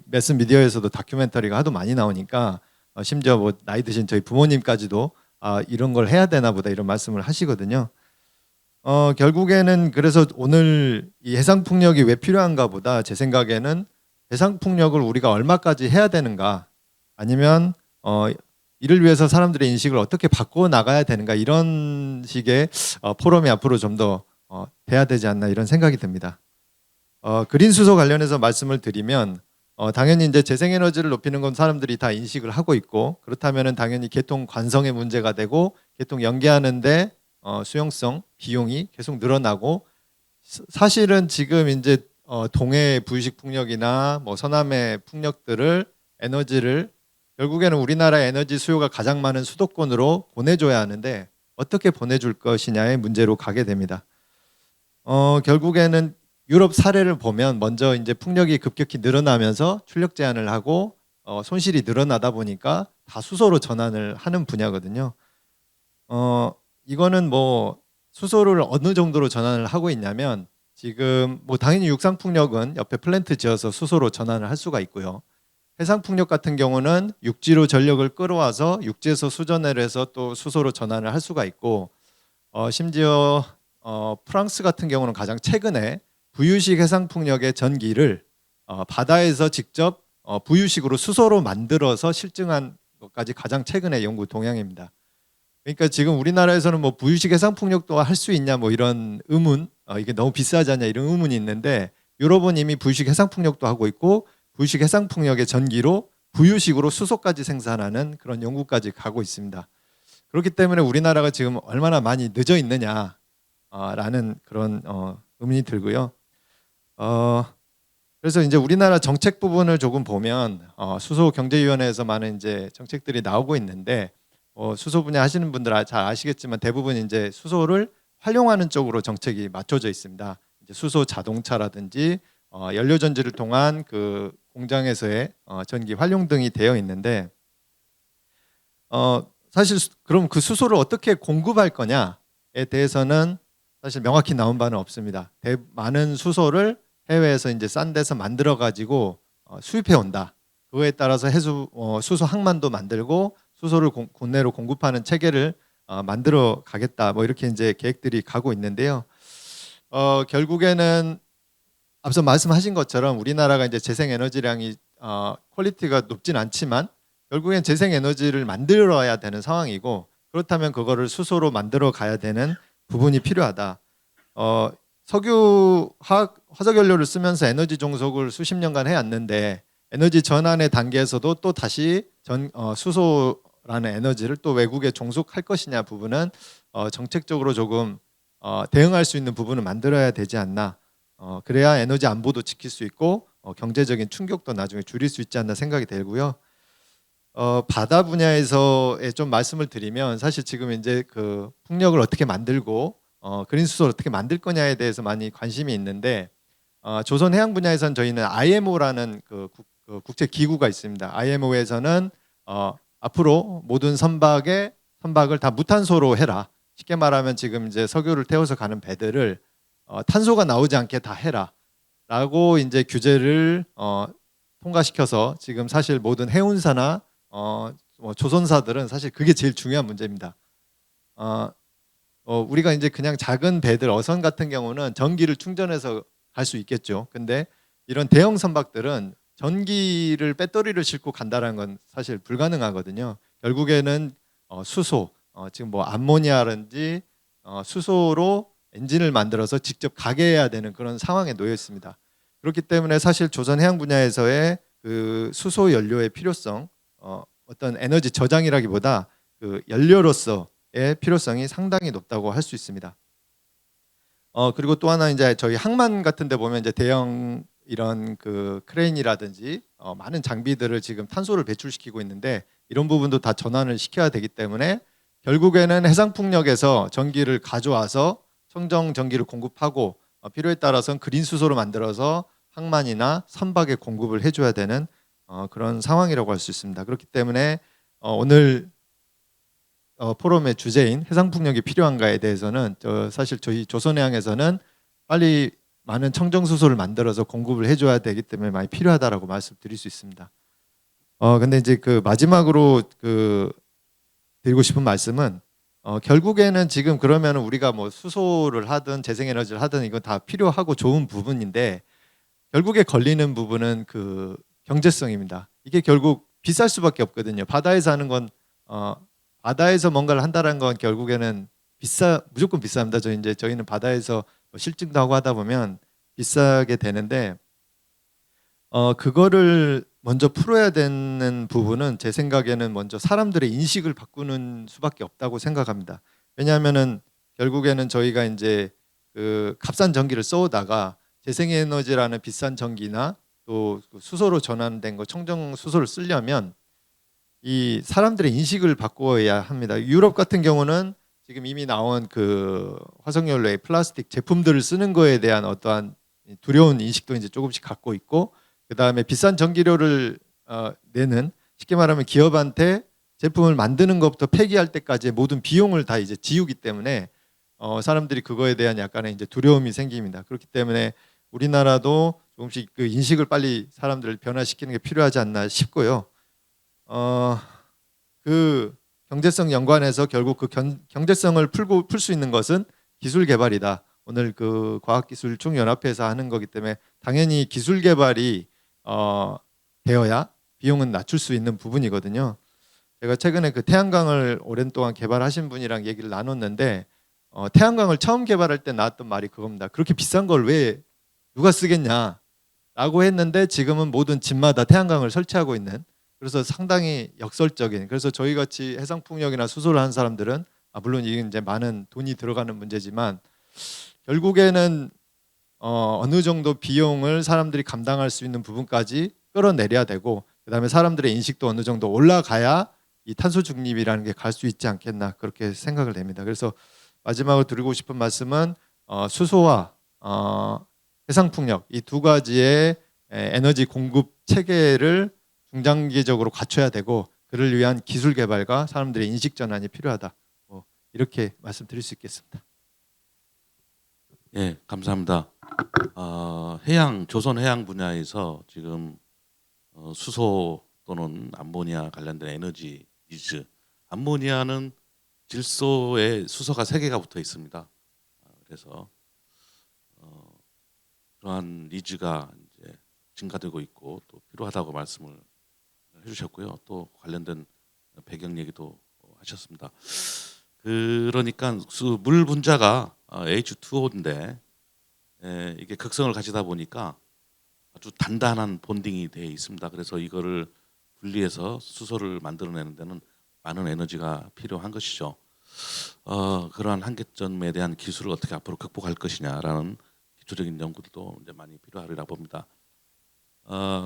매스 미디어에서도 다큐멘터리가 하도 많이 나오니까 심지어 뭐 나이 드신 저희 부모님까지도 이런 걸 해야 되나 보다 이런 말씀을 하시거든요. 결국에는 그래서 오늘 이 해상풍력이 왜 필요한가 보다 제 생각에는 해상풍력을 우리가 얼마까지 해야 되는가 아니면 이를 위해서 사람들의 인식을 어떻게 바꿔 나가야 되는가 이런 식의 포럼이 앞으로 좀 더 돼야 되지 않나 이런 생각이 듭니다. 그린 수소 관련해서 말씀을 드리면 당연히 이제 재생에너지를 높이는 건 사람들이 다 인식을 하고 있고 그렇다면은 당연히 개통 관성의 문제가 되고 개통 연계하는데 수용성 비용이 계속 늘어나고 사실은 지금 이제 동해 부유식 풍력이나 뭐 서남의 풍력들을 에너지를 결국에는 우리나라의 에너지 수요가 가장 많은 수도권으로 보내줘야 하는데 어떻게 보내줄 것이냐의 문제로 가게 됩니다. 결국에는 유럽 사례를 보면 먼저 이제 풍력이 급격히 늘어나면서 출력 제한을 하고 손실이 늘어나다 보니까 다 수소로 전환을 하는 분야거든요. 이거는 뭐 수소를 어느 정도로 전환을 하고 있냐면 지금 뭐 당연히 육상 풍력은 옆에 플랜트 지어서 수소로 전환을 할 수가 있고요. 해상 풍력 같은 경우는 육지로 전력을 끌어와서 육지에서 수전을 해서 또 수소로 전환을 할 수가 있고 심지어 프랑스 같은 경우는 가장 최근에 부유식 해상풍력의 전기를 바다에서 직접 부유식으로 수소로 만들어서 실증한 것까지 가장 최근의 연구 동향입니다. 그러니까 지금 우리나라에서는 뭐 부유식 해상풍력도 할 수 있냐 뭐 이런 의문, 이게 너무 비싸지 않냐 이런 의문이 있는데 유럽은 이미 부유식 해상풍력도 하고 있고 부유식 해상풍력의 전기로 부유식으로 수소까지 생산하는 그런 연구까지 가고 있습니다. 그렇기 때문에 우리나라가 지금 얼마나 많이 늦어 있느냐라는 그런 의문이 들고요. 그래서 이제 우리나라 정책 부분을 조금 보면 수소경제위원회에서 많은 이제 정책들이 나오고 있는데 수소 분야 하시는 분들 잘 아시겠지만 대부분 이제 수소를 활용하는 쪽으로 정책이 맞춰져 있습니다. 이제 수소 자동차라든지 연료 전지를 통한 그 공장에서의 전기 활용 등이 되어 있는데 사실 그럼 그 수소를 어떻게 공급할 거냐에 대해서는 사실 명확히 나온 바는 없습니다. 많은 수소를 해외에서 이제 싼 데서 만들어 가지고 수입해 온다. 그거에 따라서 수소 항만도 만들고 수소를 국내로 공급하는 체계를 만들어 가겠다. 뭐 이렇게 이제 계획들이 가고 있는데요. 결국에는 앞서 말씀하신 것처럼 우리나라가 이제 재생 에너지량이 퀄리티가 높진 않지만 결국엔 재생 에너지를 만들어야 되는 상황이고 그렇다면 그거를 수소로 만들어 가야 되는 부분이 필요하다. 석유, 화석 연료를 쓰면서 에너지 종속을 수십 년간 해왔는데 에너지 전환의 단계에서도 또 다시 수소라는 에너지를 또 외국에 종속할 것이냐 부분은 정책적으로 조금 대응할 수 있는 부분을 만들어야 되지 않나. 그래야 에너지 안보도 지킬 수 있고 경제적인 충격도 나중에 줄일 수 있지 않나 생각이 들고요. 바다 분야에서의 좀 말씀을 드리면 사실 지금 이제 그 풍력을 어떻게 만들고 그린 수소를 어떻게 만들 거냐에 대해서 많이 관심이 있는데 조선해양 분야에선 저희는 IMO라는 그 국제 기구가 있습니다. IMO에서는 앞으로 모든 선박을 다 무탄소로 해라. 쉽게 말하면 지금 이제 석유를 태워서 가는 배들을 탄소가 나오지 않게 다 해라라고 이제 규제를 통과시켜서 지금 사실 모든 해운사나 뭐 조선사들은 사실 그게 제일 중요한 문제입니다. 우리가 이제 그냥 작은 배들 어선 같은 경우는 전기를 충전해서 갈 수 있겠죠. 근데 이런 대형 선박들은 전기를 배터리를 싣고 간다는 건 사실 불가능하거든요. 결국에는 수소, 지금 뭐 암모니아라든지 수소로 엔진을 만들어서 직접 가게 해야 되는 그런 상황에 놓여 있습니다. 그렇기 때문에 사실 조선해양 분야에서의 그 수소 연료의 필요성, 어떤 에너지 저장이라기보다 그 연료로서의 필요성이 상당히 높다고 할 수 있습니다. 그리고 또 하나 이제 저희 항만 같은 데 보면 이제 대형 이런 그 크레인이라든지 많은 장비들을 지금 탄소를 배출시키고 있는데 이런 부분도 다 전환을 시켜야 되기 때문에 결국에는 해상풍력에서 전기를 가져와서 청정 전기를 공급하고 필요에 따라서는 그린 수소로 만들어서 항만이나 선박에 공급을 해줘야 되는 그런 상황이라고 할 수 있습니다. 그렇기 때문에 오늘 포럼의 주제인 해상풍력이 필요한가에 대해서는 사실 저희 조선해양에서는 빨리 많은 청정수소를 만들어서 공급을 해줘야 되기 때문에 많이 필요하다라고 말씀드릴 수 있습니다. 근데 이제 그 마지막으로 그 드리고 싶은 말씀은 결국에는 지금 그러면 우리가 뭐 수소를 하든 재생에너지를 하든 이건 다 필요하고 좋은 부분인데 결국에 걸리는 부분은 그 경제성입니다. 이게 결국 비쌀 수밖에 없거든요. 바다에서 하는 건 바다에서 뭔가를 한다는 건 결국에는 무조건 비쌉니다. 저희는 바다에서 실증도 하고 하다 보면 비싸게 되는데 그거를 먼저 풀어야 되는 부분은 제 생각에는 먼저 사람들의 인식을 바꾸는 수밖에 없다고 생각합니다. 왜냐하면은 결국에는 저희가 이제 그 값싼 전기를 써오다가 재생에너지라는 비싼 전기나 또 수소로 전환된 거 청정 수소를 쓰려면 이 사람들의 인식을 바꿔야 합니다. 유럽 같은 경우는 지금 이미 나온 그 화석연료의 플라스틱 제품들을 쓰는 거에 대한 어떠한 두려운 인식도 이제 조금씩 갖고 있고 그 다음에 비싼 전기료를 내는 쉽게 말하면 기업한테 제품을 만드는 것부터 폐기할 때까지의 모든 비용을 다 이제 지우기 때문에 사람들이 그거에 대한 약간의 이제 두려움이 생깁니다. 그렇기 때문에 우리나라도 조금씩 그 인식을 빨리 사람들을 변화시키는 게 필요하지 않나 싶고요. 그 경제성 연관해서 결국 그 경제성을 풀 수 있는 것은 기술 개발이다. 오늘 그 과학기술총연합회에서 하는 거기 때문에 당연히 기술 개발이 되어야 비용은 낮출 수 있는 부분이거든요. 제가 최근에 그 태양광을 오랜 동안 개발하신 분이랑 얘기를 나눴는데 태양광을 처음 개발할 때 나왔던 말이 그겁니다. 그렇게 비싼 걸 왜 누가 쓰겠냐라고 했는데 지금은 모든 집마다 태양광을 설치하고 있는 그래서 상당히 역설적인 그래서 저희 같이 해상풍력이나 수소를 하는 사람들은 물론 이게 이제 많은 돈이 들어가는 문제지만 결국에는 어느 정도 비용을 사람들이 감당할 수 있는 부분까지 끌어내려야 되고 그다음에 사람들의 인식도 어느 정도 올라가야 이 탄소 중립이라는 게 갈 수 있지 않겠나 그렇게 생각을 합니다. 그래서 마지막으로 드리고 싶은 말씀은 수소와 해상풍력 이 두 가지의 에너지 공급 체계를 중장기적으로 갖춰야 되고 그를 위한 기술 개발과 사람들의 인식 전환이 필요하다. 이렇게 말씀드릴 수 있겠습니다. 예, 감사합니다. 조선 해양 분야에서 지금 수소 또는 암모니아 관련된 에너지 니즈, 암모니아는 질소에 수소가 3개가 붙어 있습니다. 그래서 그러한 니즈가 이제 증가되고 있고 또 필요하다고 말씀을 해주셨고요. 또 관련된 배경 얘기도 하셨습니다. 그러니까 물 분자가 H2O인데 이게 극성을 가지다 보니까 아주 단단한 본딩이 되어 있습니다. 그래서 이거를 분리해서 수소를 만들어내는 데는 많은 에너지가 필요한 것이죠. 그러한 한계점에 대한 기술을 어떻게 앞으로 극복할 것이냐라는 기초적인 연구들도 이제 많이 필요하리라 봅니다.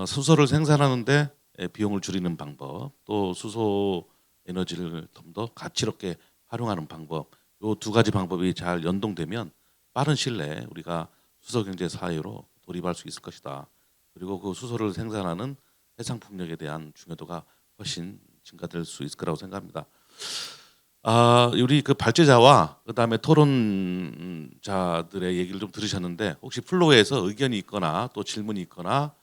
수소를 생산하는데 비용을 줄이는 방법, 또 수소 에너지를 좀 더 가치롭게 활용하는 방법, 이 두 가지 방법이 잘 연동되면 빠른 시일 내에 우리가 수소 경제 사회로 돌입할 수 있을 것이다. 그리고 그 수소를 생산하는 해상풍력에 대한 중요도가 훨씬 증가될 수 있을 거라고 생각합니다. 우리 그 발제자와 그다음에 토론자들의 얘기를 좀 들으셨는데 혹시 플로어에서 의견이 있거나 또 질문이 있거나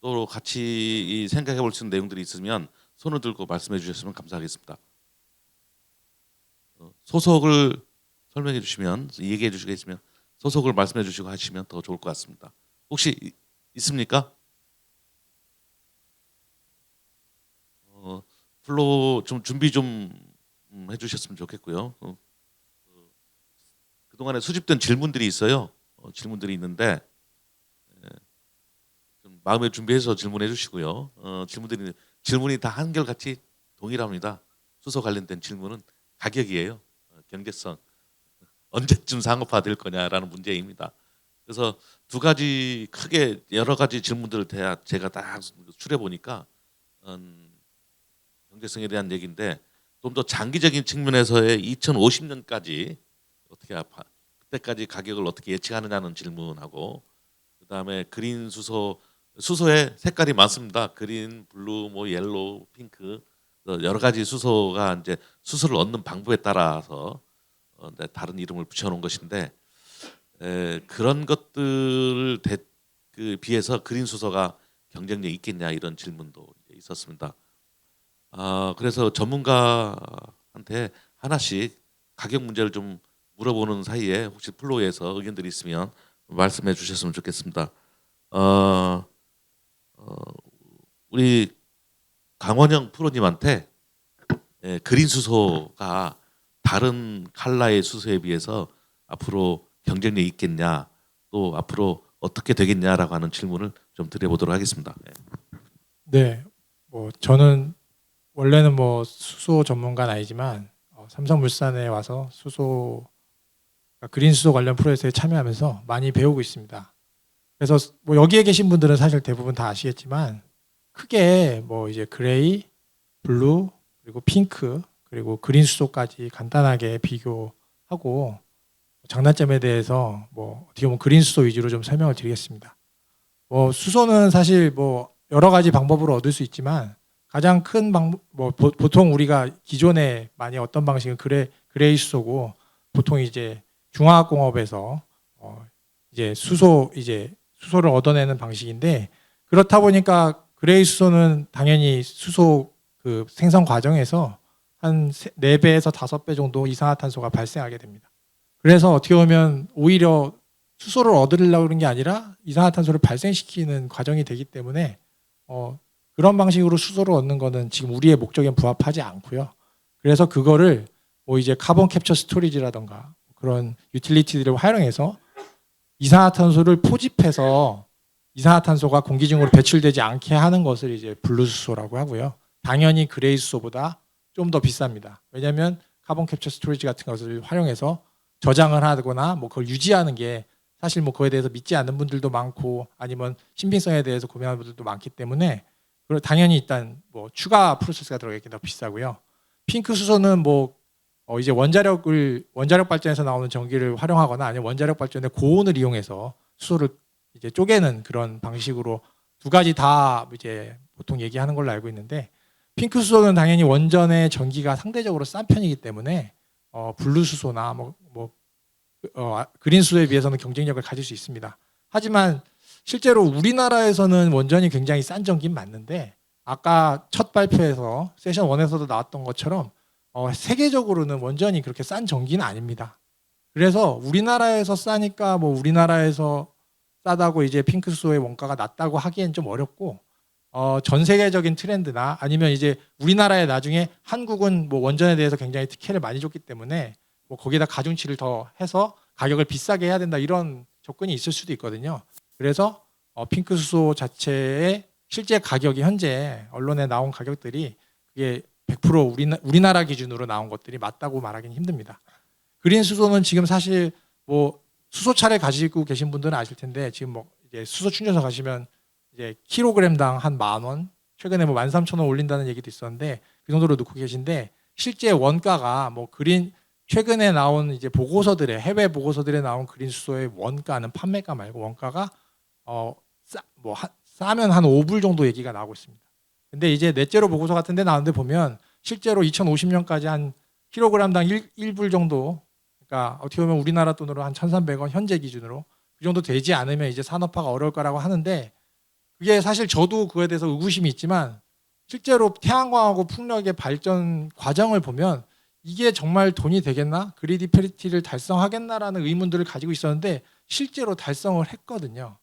또 같이 생각해 볼 수 있는 내용들이 있으면 손을 들고 말씀해 주셨으면 감사하겠습니다. 소속을 설명해 주시면 얘기해 주시겠으면 소속을 말씀해 주시고 하시면 더 좋을 것 같습니다. 혹시 있습니까? 플로어 좀 준비 좀 해주셨으면 좋겠고요. 그동안에 수집된 질문들이 있어요. 질문들이 있는데 좀 마음에 준비해서 질문해 주시고요. 질문이 다 한결같이 동일합니다. 수소 관련된 질문은 가격이에요. 경제성 언제쯤 상업화될 거냐라는 문제입니다. 그래서 두 가지 크게 여러 가지 질문들을 제가 딱 추려 보니까 경제성에 대한 얘기인데 좀 더 장기적인 측면에서의 2050년까지 그때까지 가격을 어떻게 예측하느냐는 질문하고 그다음에 그린 수소의 색깔이 많습니다. 그린, 블루, 뭐 옐로우, 핑크 여러 가지 수소가 이제 수소를 얻는 방법에 따라서 다른 이름을 붙여놓은 것인데 그런 것들을 비해서 그린 수소가 경쟁력이 있겠냐 이런 질문도 있었습니다. 그래서 전문가한테 하나씩 가격 문제를 좀 물어보는 사이에 혹시 플로어에서 의견들이 있으면 말씀해 주셨으면 좋겠습니다. 우리 강원영 프로님한테 그린 수소가 다른 칼라의 수소에 비해서 앞으로 경쟁력이 있겠냐 또 앞으로 어떻게 되겠냐라고 하는 질문을 좀 드려보도록 하겠습니다. 네, 뭐 저는 원래는 뭐 수소 전문가는 아니지만 삼성물산에 와서 그린 수소 관련 프로젝트에 참여하면서 많이 배우고 있습니다. 그래서 뭐 여기에 계신 분들은 사실 대부분 다 아시겠지만 크게 뭐 이제 그레이, 블루, 그리고 핑크, 그리고 그린 수소까지 간단하게 비교하고 장단점에 대해서 뭐 어떻게 보면 그린 수소 위주로 좀 설명을 드리겠습니다. 뭐 수소는 사실 뭐 여러 가지 방법으로 얻을 수 있지만 가장 큰 방법, 뭐 보통 우리가 기존에 많이 어떤 방식은 그레이 수소고 보통 이제 중화학공업에서 이제 수소를 얻어내는 방식인데 그렇다 보니까 그레이 수소는 당연히 수소 그 생성 과정에서 한 4배에서 5배 정도 이산화탄소가 발생하게 됩니다. 그래서 어떻게 보면 오히려 수소를 얻으려고 그런 게 아니라 이산화탄소를 발생시키는 과정이 되기 때문에 그런 방식으로 수소를 얻는 거는 지금 우리의 목적에 부합하지 않고요. 그래서 그거를 뭐 이제 카본 캡처 스토리지라던가 그런 유틸리티들을 활용해서 이산화탄소를 포집해서 이산화탄소가 공기 중으로 배출되지 않게 하는 것을 이제 블루수소라고 하고요. 당연히 그레이 수소보다 좀 더 비쌉니다. 왜냐하면 카본 캡처 스토리지 같은 것을 활용해서 저장을 하거나 뭐 그걸 유지하는 게 사실 뭐 그거에 대해서 믿지 않는 분들도 많고 아니면 신빙성에 대해서 고민하는 분들도 많기 때문에 당연히 일단 뭐 추가 프로세스가 들어가게 더 비싸고요. 핑크 수소는 뭐 이제 원자력 발전에서 나오는 전기를 활용하거나 아니면 원자력 발전의 고온을 이용해서 수소를 이제 쪼개는 그런 방식으로 두 가지 다 이제 보통 얘기하는 걸로 알고 있는데 핑크 수소는 당연히 원전의 전기가 상대적으로 싼 편이기 때문에 블루 수소나 그린 수소에 비해서는 경쟁력을 가질 수 있습니다. 하지만 실제로 우리나라에서는 원전이 굉장히 싼 전기는 맞는데 아까 첫 발표에서 세션 1에서도 나왔던 것처럼 세계적으로는 원전이 그렇게 싼 전기는 아닙니다. 그래서 우리나라에서 싸니까 뭐 우리나라에서 싸다고 이제 핑크 수소의 원가가 낮다고 하기엔 좀 어렵고 전 세계적인 트렌드나 아니면 이제 우리나라에 나중에 한국은 뭐 원전에 대해서 굉장히 특혜를 많이 줬기 때문에 뭐 거기다 가중치를 더 해서 가격을 비싸게 해야 된다 이런 접근이 있을 수도 있거든요. 그래서 핑크 수소 자체의 실제 가격이 현재 언론에 나온 가격들이 그게 100% 우리나라 기준으로 나온 것들이 맞다고 말하기는 힘듭니다. 그린 수소는 지금 사실 뭐 수소차를 가지고 계신 분들은 아실 텐데 지금 뭐 이제 수소 충전소 가시면 이제 킬로그램당 한 10,000원, 최근에 뭐 13,000원 올린다는 얘기도 있었는데 그 정도로 넣고 계신데 실제 원가가 뭐 최근에 나온 이제 해외 보고서들에 나온 그린 수소의 원가는 판매가 말고 원가가 싸면 한 5불 정도 얘기가 나오고 있습니다. 근데 이제 넷제로 보고서 같은 데 나오는데 보면 실제로 2050년까지 한 킬로그램당 1불 정도, 그러니까 어떻게 보면 우리나라 돈으로 한 1,300원 현재 기준으로 그 정도 되지 않으면 이제 산업화가 어려울 거라고 하는데, 그게 사실 저도 그거에 대해서 의구심이 있지만 실제로 태양광하고 풍력의 발전 과정을 보면 이게 정말 돈이 되겠나? 그리디 페리티를 달성하겠나라는 의문들을 가지고 있었는데 실제로 달성을 했거든요.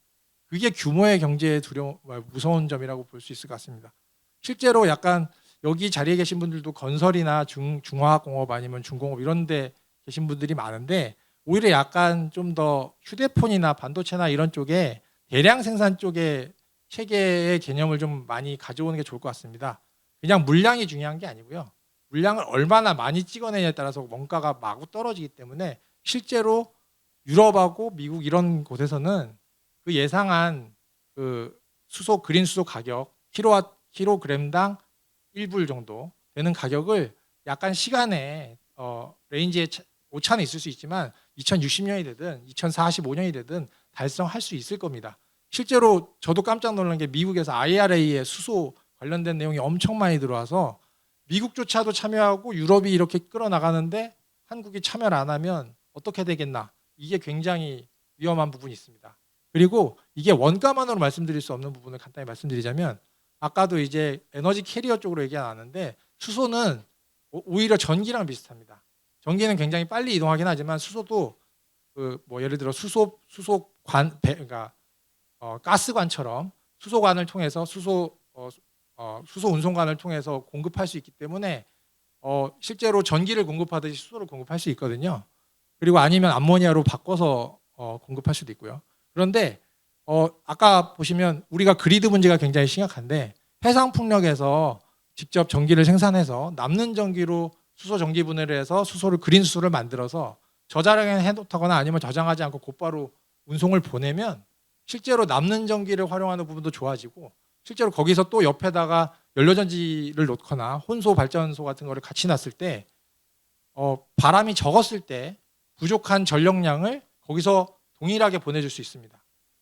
그게 규모의 경제의 무서운 점이라고 볼 수 있을 것 같습니다. 실제로 약간 여기 자리에 계신 분들도 건설이나 중화학공업 아니면 중공업 이런 데 계신 분들이 많은데 오히려 약간 좀 더 휴대폰이나 반도체나 이런 쪽에 대량 생산 쪽에 체계의 개념을 좀 많이 가져오는 게 좋을 것 같습니다. 그냥 물량이 중요한 게 아니고요. 물량을 얼마나 많이 찍어내냐에 따라서 원가가 마구 떨어지기 때문에 실제로 유럽하고 미국 이런 곳에서는 그 예상한 그 수소 그린 수소 가격 킬로그램당 1불 정도 되는 가격을 약간 시간에 레인지에 오차는 있을 수 있지만 2060년이 되든 2045년이 되든 달성할 수 있을 겁니다. 실제로 저도 깜짝 놀란 게 미국에서 IRA에 수소 관련된 내용이 엄청 많이 들어와서 미국조차도 참여하고 유럽이 이렇게 끌어나가는데 한국이 참여를 안 하면 어떻게 되겠나, 이게 굉장히 위험한 부분이 있습니다. 그리고 이게 원가만으로 말씀드릴 수 없는 부분을 간단히 말씀드리자면 아까도 이제 에너지 캐리어 쪽으로 얘기가 나왔는데 수소는 오히려 전기랑 비슷합니다. 전기는 굉장히 빨리 이동하긴 하지만 수소도 예를 들어 수소관 그러니까 가스관처럼 수소관을 통해서 수소 운송관을 통해서 공급할 수 있기 때문에 실제로 전기를 공급하듯이 수소를 공급할 수 있거든요. 그리고 아니면 암모니아로 바꿔서 공급할 수도 있고요. 그런데 아까 보시면 우리가 그리드 문제가 굉장히 심각한데 해상풍력에서 직접 전기를 생산해서 남는 전기로 수소 전기 분해를 해서 수소를 그린 수소를 만들어서 저장을 해놓다거나 아니면 저장하지 않고 곧바로 운송을 보내면 실제로 남는 전기를 활용하는 부분도 좋아지고 실제로 거기서 또 옆에다가 연료전지를 놓거나 혼소 발전소 같은 거를 같이 놨을 때 바람이 적었을 때 부족한 전력량을 거기서 동일하게 보내줄 수 있습니다.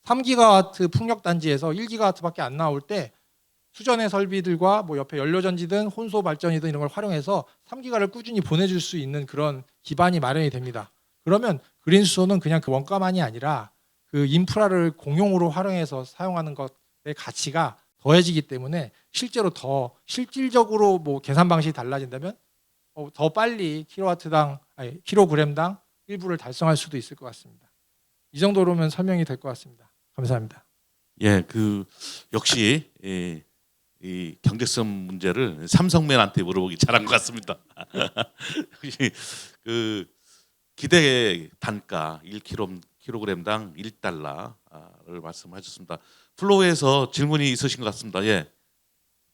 3기가와트 풍력 단지에서 1기가와트밖에 안 나올 때 수전의 설비들과 옆에 연료전지든 혼소 발전이든 이런 걸 활용해서 3기가를 꾸준히 보내줄 수 있는 그런 기반이 마련이 됩니다. 그러면 그린 수소는 그냥 그 원가만이 아니라 그 인프라를 공용으로 활용해서 사용하는 것의 가치가 더해지기 때문에 실제로 더 실질적으로 계산 방식이 달라진다면 더 빨리 킬로그램당 1불을 달성할 수도 있을 것 같습니다. 이 정도로면 설명이 될 것 같습니다. 감사합니다. 예, 역시 이 경제성 문제를 삼성맨한테 물어보기 잘한 것 같습니다. 기대 단가 1kg당 1달러를 말씀하셨습니다. 플로우에서 질문이 있으신 것 같습니다. 예,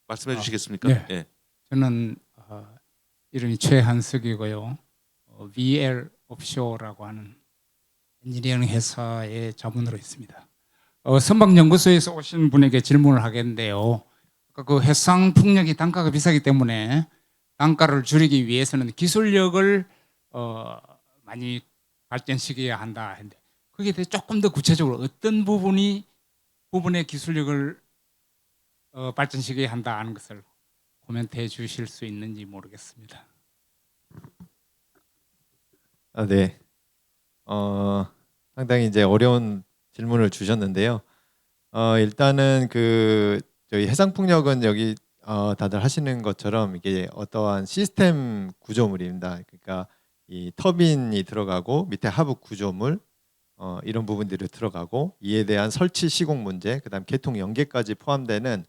말씀해 주시겠습니까? 네. 예. 저는 이름이 최한석이고요. VL 옵쇼라고 하는 엔지니어링 회사의 자문으로 있습니다. 선박연구소에서 오신 분에게 질문을 하겠는데요. 그 해상 풍력이 단가가 비싸기 때문에 단가를 줄이기 위해서는 기술력을 많이 발전시켜야 한다 했는데 거기에 대해 조금 더 구체적으로 어떤 부분의 기술력을 발전시켜야 한다 하는 것을 코멘트해 주실 수 있는지 모르겠습니다. 네. 상당히 이제 어려운 질문을 주셨는데요. 일단은 저희 해상풍력은 여기 다들 하시는 것처럼 이게 어떠한 시스템 구조물입니다. 그러니까 이 터빈이 들어가고 밑에 하부 구조물 이런 부분들이 들어가고 이에 대한 설치 시공 문제, 그다음 개통 연계까지 포함되는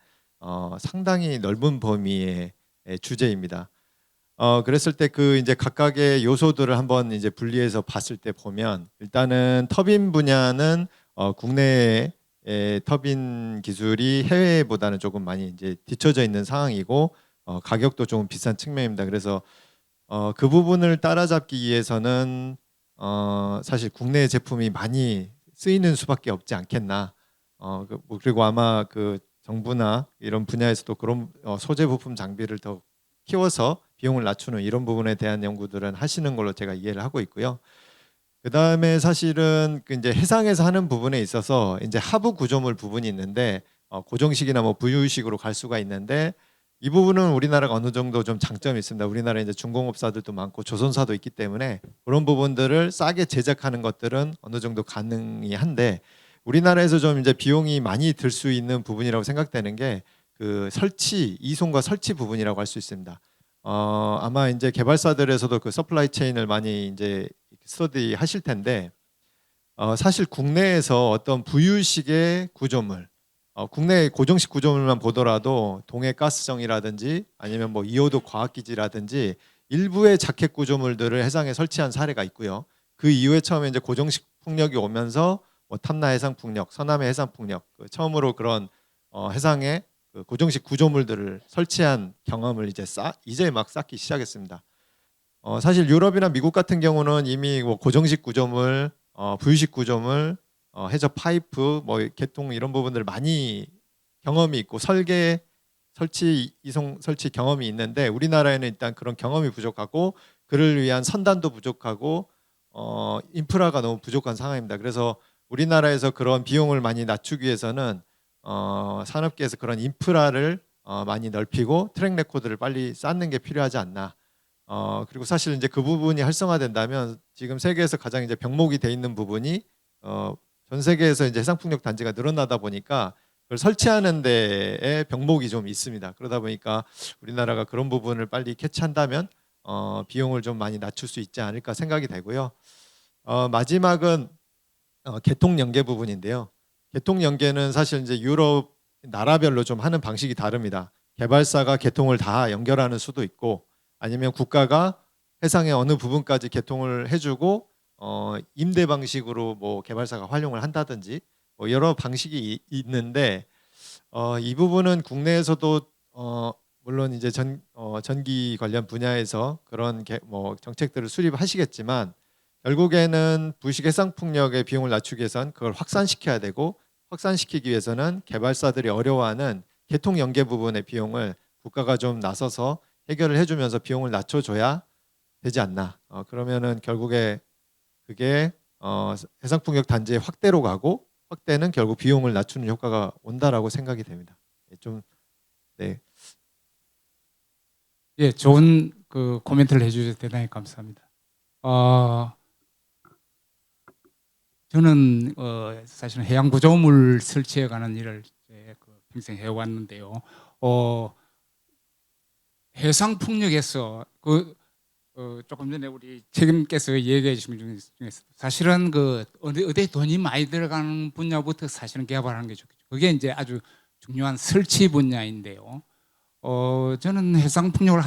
상당히 넓은 범위의 주제입니다. 그랬을 때 이제 각각의 요소들을 한번 이제 분리해서 봤을 때 보면 일단은 터빈 분야는 국내의 터빈 기술이 해외보다는 조금 많이 이제 뒤처져 있는 상황이고 가격도 조금 비싼 측면입니다. 그래서 그 부분을 따라잡기 위해서는 사실 국내 제품이 많이 쓰이는 수밖에 없지 않겠나. 그리고 아마 정부나 이런 분야에서도 그런 소재 부품 장비를 더 키워서 비용을 낮추는 이런 부분에 대한 연구들은 하시는 걸로 제가 이해를 하고 있고요. 그다음에 사실은 그 이제 해상에서 하는 부분에 있어서 이제 하부 구조물 부분이 있는데 고정식이나 뭐 부유식으로 갈 수가 있는데 이 부분은 우리나라가 어느 정도 좀 장점이 있습니다. 우리나라에 이제 중공업사들도 많고 조선사도 있기 때문에 그런 부분들을 싸게 제작하는 것들은 어느 정도 가능이 한데 우리나라에서 좀 이제 비용이 많이 들 수 있는 부분이라고 생각되는 게 그 설치, 이송과 설치 부분이라고 할 수 있습니다. 아마 이제 개발사들에서도 그 서플라이 체인을 많이 이제 스터디 하실 텐데 사실 국내에서 어떤 부유식의 구조물, 국내 고정식 구조물만 보더라도 동해가스정이라든지 아니면 뭐 이호도 과학기지라든지 일부의 자켓 구조물들을 해상에 설치한 사례가 있고요. 그 이후에 처음에 이제 고정식 풍력이 오면서 뭐 탐라 해상 풍력, 서남해 해상 풍력, 처음으로 그런 해상에 그 고정식 구조물들을 설치한 경험을 이제 막 쌓기 시작했습니다. 사실 유럽이나 미국 같은 경우는 이미 뭐 고정식 구조물, 부유식 구조물, 해저 파이프, 뭐 개통 이런 부분들 많이 경험이 있고 설치, 이송 설치 경험이 있는데 우리나라에는 일단 그런 경험이 부족하고 그를 위한 선단도 부족하고 인프라가 너무 부족한 상황입니다. 그래서 우리나라에서 그런 비용을 많이 낮추기 위해서는 산업계에서 그런 인프라를 많이 넓히고 트랙 레코드를 빨리 쌓는 게 필요하지 않나. 그리고 사실 이제 그 부분이 활성화된다면 지금 세계에서 가장 이제 병목이 돼 있는 부분이 전 세계에서 이제 해상풍력 단지가 늘어나다 보니까 그걸 설치하는 데에 병목이 좀 있습니다. 그러다 보니까 우리나라가 그런 부분을 빨리 캐치한다면 비용을 좀 많이 낮출 수 있지 않을까 생각이 되고요. 마지막은 개통 연계 부분인데요. 개통 연계는 사실 이제 유럽 나라별로 좀 하는 방식이 다릅니다. 개발사가 개통을 다 연결하는 수도 있고 아니면 국가가 해상의 어느 부분까지 개통을 해주고 임대 방식으로 뭐 개발사가 활용을 한다든지 뭐 여러 방식이 있는데 이 부분은 국내에서도 물론 이제 전기 관련 분야에서 그런 뭐 정책들을 수립하시겠지만 결국에는 부식 해상 풍력의 비용을 낮추기 위해서는 그걸 확산시켜야 되고 확산시키기 위해서는 개발사들이 어려워하는 개통 연계 부분의 비용을 국가가 좀 나서서 해결을 해주면서 비용을 낮춰줘야 되지 않나. 그러면은 결국에 그게 해상풍력 단지의 확대로 가고 확대는 결국 비용을 낮추는 효과가 온다라고 생각이 됩니다. 네. 예, 좋은 그 코멘트를 해주셔서 대단히 감사합니다. 저는 사실은 해양 구조물 설치에 관한 일을 평생 해왔는데요. 해상 풍력에서 조금 전에 우리 책임께서 얘기해 주신 것 중에서 사실은 어디 돈이 많이 들어가는 분야부터 사실은 개발하는 게 좋겠죠. 그게 이제 아주 중요한 설치 분야인데요. 저는 해상 풍력을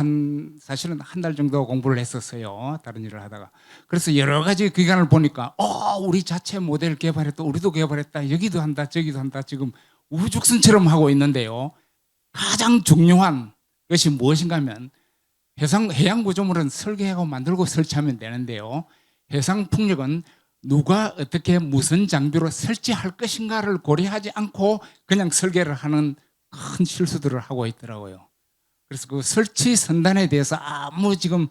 사실은 한 달 정도 공부를 했었어요. 다른 일을 하다가. 그래서 여러 가지 기관을 보니까 우리 자체 모델 개발했다, 우리도 개발했다, 여기도 한다, 저기도 한다, 지금 우후죽순처럼 하고 있는데요. 가장 중요한 것이 무엇인가 하면 해양 구조물은 설계하고 만들고 설치하면 되는데요. 해상 풍력은 누가 어떻게 무슨 장비로 설치할 것인가를 고려하지 않고 그냥 설계를 하는 큰 실수들을 하고 있더라고요. 그래서 그 설치 선단에 대해서 아무 지금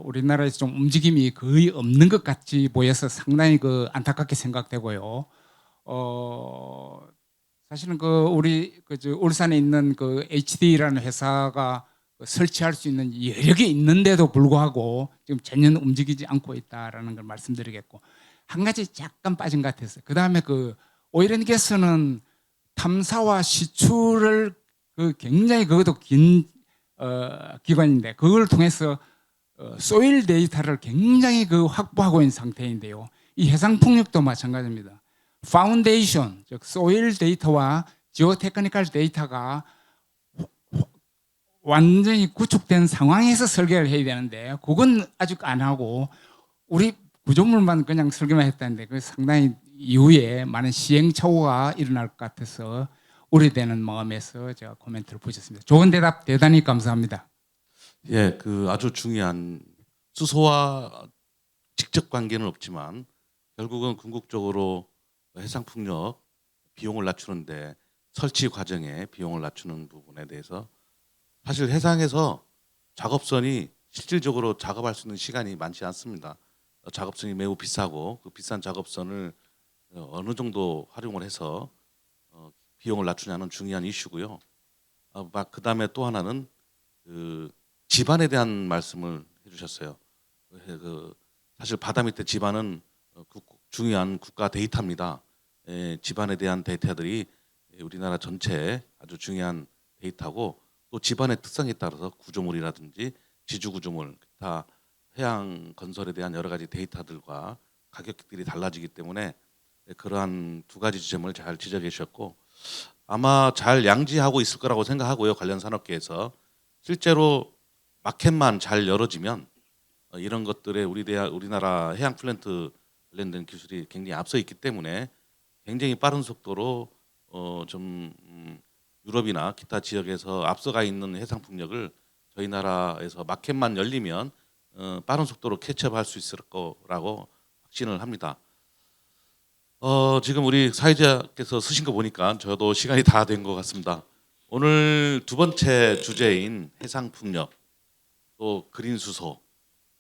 우리나라에서 좀 움직임이 거의 없는 것 같이 보여서 상당히 안타깝게 생각되고요. 사실은 우리 울산에 있는 HD라는 회사가 설치할 수 있는 여력이 있는데도 불구하고 지금 전혀 움직이지 않고 있다라는 걸 말씀드리겠고, 한 가지 약간 빠진 것 같았어요. 그 다음에 오일앤가스는 탐사와 시추를 굉장히 그것도 긴 기관인데 그걸 통해서 소일 데이터를 굉장히 확보하고 있는 상태인데요. 이 해상 풍력도 마찬가지입니다. 파운데이션, 즉 소일 데이터와 지오테크니컬 데이터가 완전히 구축된 상황에서 설계를 해야 되는데 그건 아직 안 하고 우리 구조물만 그냥 설계만 했다는데 그 상당히 이후에 많은 시행착오가 일어날 것 같아서 우려되는 마음에서 제가 코멘트를 붙였습니다. 좋은 대답 대단히 감사합니다. 예, 아주 중요한 수소와 직접 관계는 없지만 결국은 궁극적으로 해상풍력 비용을 낮추는데 설치 과정에 비용을 낮추는 부분에 대해서 사실 해상에서 작업선이 실질적으로 작업할 수 있는 시간이 많지 않습니다. 작업성이 매우 비싸고 그 비싼 작업선을 어느 정도 활용을 해서 비용을 낮추냐는 중요한 이슈고요. 그 다음에 또 하나는 그 지반에 대한 말씀을 해주셨어요. 사실 바다 밑에 지반은 중요한 국가 데이터입니다. 지반에 대한 데이터들이 우리나라 전체에 아주 중요한 데이터고 또 지반의 특성에 따라서 구조물이라든지 지주 구조물, 기타 해양 건설에 대한 여러 가지 데이터들과 가격들이 달라지기 때문에 그러한 두 가지 지점을 잘 지적해 주셨고 아마 잘 양지하고 있을 거라고 생각하고요. 관련 산업계에서 실제로 마켓만 잘 열어지면 이런 것들에 우리나라 해양 플랜트 관련된 기술이 굉장히 앞서 있기 때문에 굉장히 빠른 속도로 유럽이나 기타 지역에서 앞서가 있는 해상 풍력을 저희 나라에서 마켓만 열리면 빠른 속도로 캐치업할 수 있을 거라고 확신을 합니다. 지금 우리 사회자께서 쓰신 거 보니까 저도 시간이 다 된 것 같습니다. 오늘 두 번째 주제인 해상 풍력, 또 그린 수소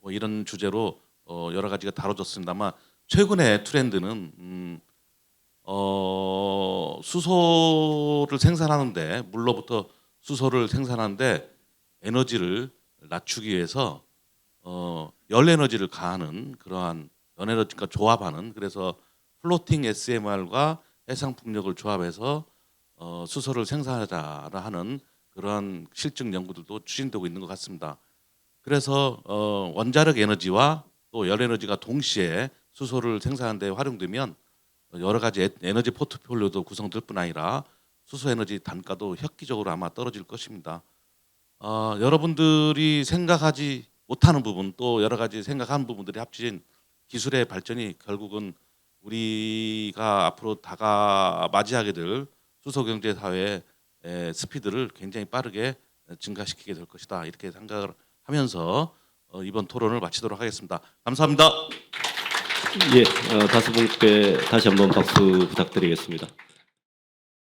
뭐 이런 주제로 여러 가지가 다뤄졌습니다만 최근의 트렌드는 수소를 생산하는데 물로부터 수소를 생산하는데 에너지를 낮추기 위해서 열 에너지를 가하는 그러한 연 에너지가 조합하는 그래서 플로팅 SMR과 해상 풍력을 조합해서 수소를 생산하자 하는 그러한 실증 연구들도 추진되고 있는 것 같습니다. 그래서 원자력 에너지와 또 열 에너지가 동시에 수소를 생산하는 데 활용되면 여러 가지 에너지 포트폴리오도 구성될 뿐 아니라 수소 에너지 단가도 획기적으로 아마 떨어질 것입니다. 여러분들이 생각하지 못하는 부분 또 여러 가지 생각하는 부분들이 합쳐진 기술의 발전이 결국은 우리가 앞으로 맞이하게 될 수소 경제 사회의 스피드를 굉장히 빠르게 증가시키게 될 것이다. 이렇게 생각을 하면서 이번 토론을 마치도록 하겠습니다. 감사합니다. 예, 다섯 분께 다시 한번 박수 부탁드리겠습니다.